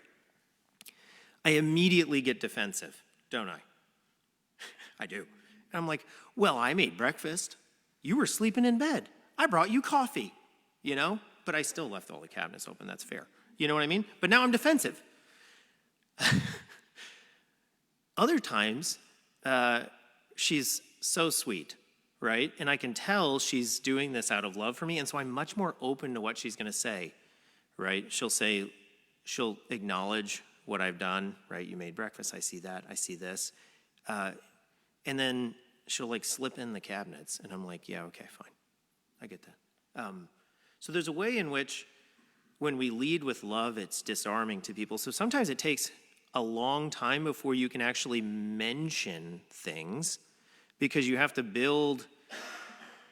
I immediately get defensive, don't I? I do. And I'm like, well, I made breakfast. You were sleeping in bed. I brought you coffee, you know? But I still left all the cabinets open, that's fair. You know what I mean? But now I'm defensive. Other times, she's so sweet, right? And I can tell she's doing this out of love for me, and so I'm much more open to what she's going to say, right? She'll acknowledge what I've done, right? You made breakfast, I see that, I see this. And then she'll like slip in the cabinets, and I'm like, yeah, okay, fine. I get that. So there's a way in which when we lead with love, it's disarming to people. So sometimes it takes a long time before you can actually mention things because you have to build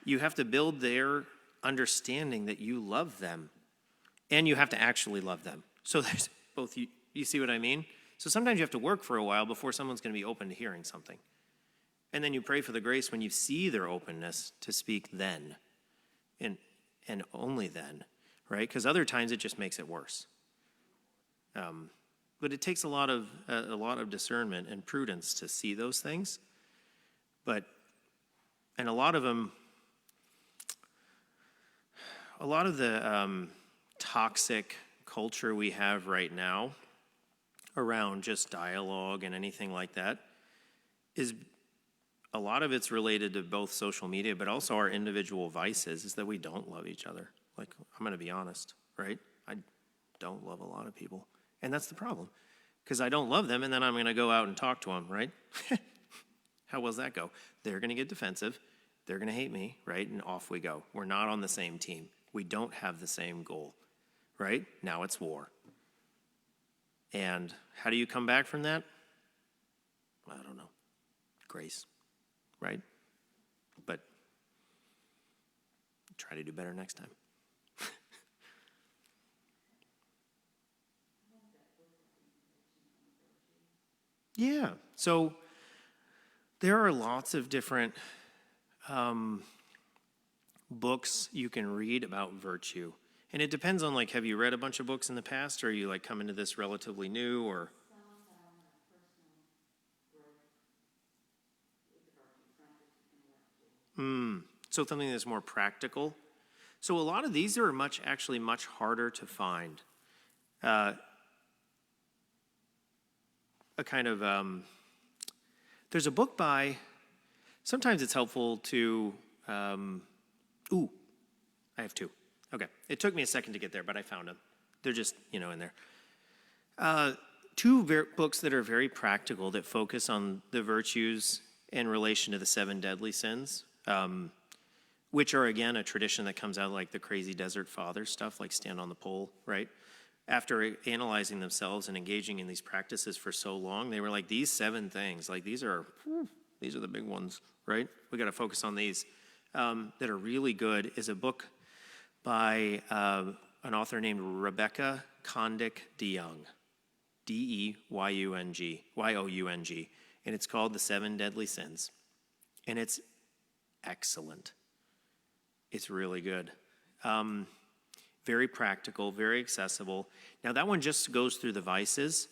their understanding that you love them and you have to actually love them. So there's both, you see what I mean? So sometimes you have to work for a while before someone's going to be open to hearing something. And then you pray for the grace when you see their openness to speak then and only then. Right? Because other times it just makes it worse. But it takes a lot of discernment and prudence to see those things. And a lot of the toxic culture we have right now around just dialogue and anything like that is a lot of it's related to both social media, but also our individual vices, is that we don't love each other. Like, I'm going to be honest, right? I don't love a lot of people. And that's the problem. Because I don't love them, and then I'm going to go out and talk to them, right? How will that go? They're going to get defensive. They're going to hate me, right? And off we go. We're not on the same team. We don't have the same goal. right? Now it's war. And how do you come back from that? I don't know. Grace, right? But try to do better next time. Yeah. So there are lots of different books you can read about virtue. And it depends on, like, have you read a bunch of books in the past, or are you, like, coming to this relatively new, or? So something that's more practical. So a lot of these are actually much harder to find. There's a book by, sometimes it's helpful to, I have two. Okay, it took me a second to get there, but I found them. They're just, in there. Two books that are very practical that focus on the virtues in relation to the 7 deadly sins, which are, again, a tradition that comes out of, like, the crazy desert father stuff, like stand on the pole, right? After analyzing themselves and engaging in these practices for so long, they were like, these 7 things, like, these are the big ones, right? We got to focus on these that are really good. Is a book by an author named Rebecca Condick DeYoung, Deyoung, and it's called The 7 Deadly Sins, and it's excellent. It's really good. Very practical, very accessible. Now, that one just goes through the vices,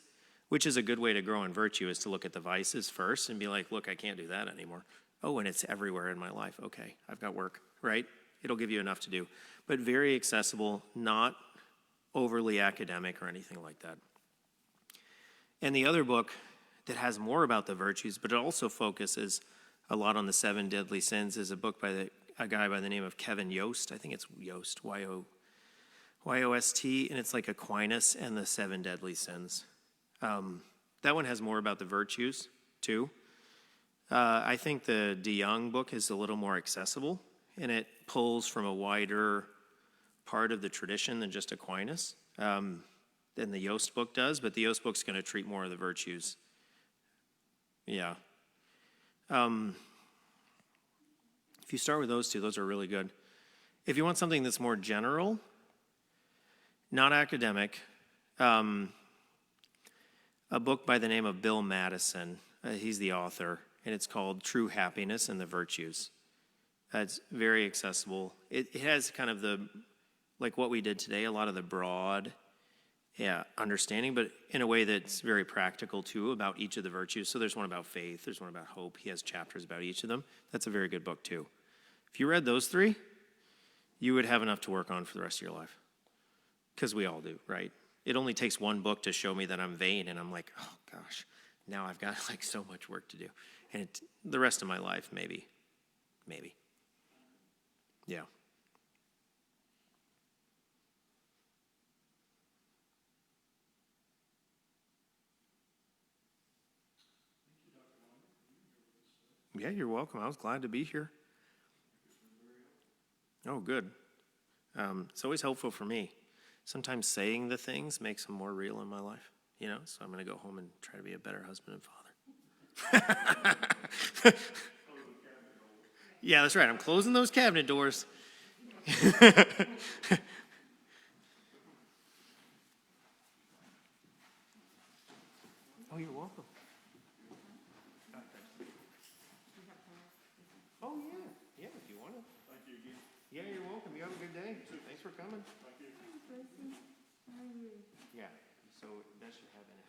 which is a good way to grow in virtue, is to look at the vices first and be like, look, I can't do that anymore. Oh, and it's everywhere in my life. Okay, I've got work, right? It'll give you enough to do. But very accessible, not overly academic or anything like that. And the other book that has more about the virtues, but it also focuses a lot on the 7 deadly sins, is a book by a guy by the name of Kevin Yost. I think it's Yost, Y-O-S-T, and it's like Aquinas and the 7 deadly sins. That one has more about the virtues, too. I think the DeYoung book is a little more accessible, and it pulls from a wider part of the tradition than just Aquinas, than the Yost book does, but the Yost book's going to treat more of the virtues. Yeah. If you start with those two, those are really good. If you want something that's more general, not academic, a book by the name of Bill Madison. He's the author, and it's called True Happiness and the Virtues. It's very accessible. It has kind of like what we did today, a lot of the broad understanding, but in a way that's very practical, too, about each of the virtues. So there's one about faith, there's one about hope. He has chapters about each of them. That's a very good book, too. If you read those 3, you would have enough to work on for the rest of your life. Because we all do, right? It only takes one book to show me that I'm vain, and I'm like, oh, gosh, now I've got, like, so much work to do. And the rest of my life, maybe. Yeah. Yeah, you're welcome. I was glad to be here. Oh, good. It's always helpful for me. Sometimes saying the things makes them more real in my life, so I'm going to go home and try to be a better husband and father. Yeah, that's right. I'm closing those cabinet doors. Oh, you're welcome. Oh, yeah, if you want it. Thank you again. Yeah, you're welcome. You have a good day. Thanks for coming. Thank you. Hi, Tracy. How are you? Yeah, so that should have an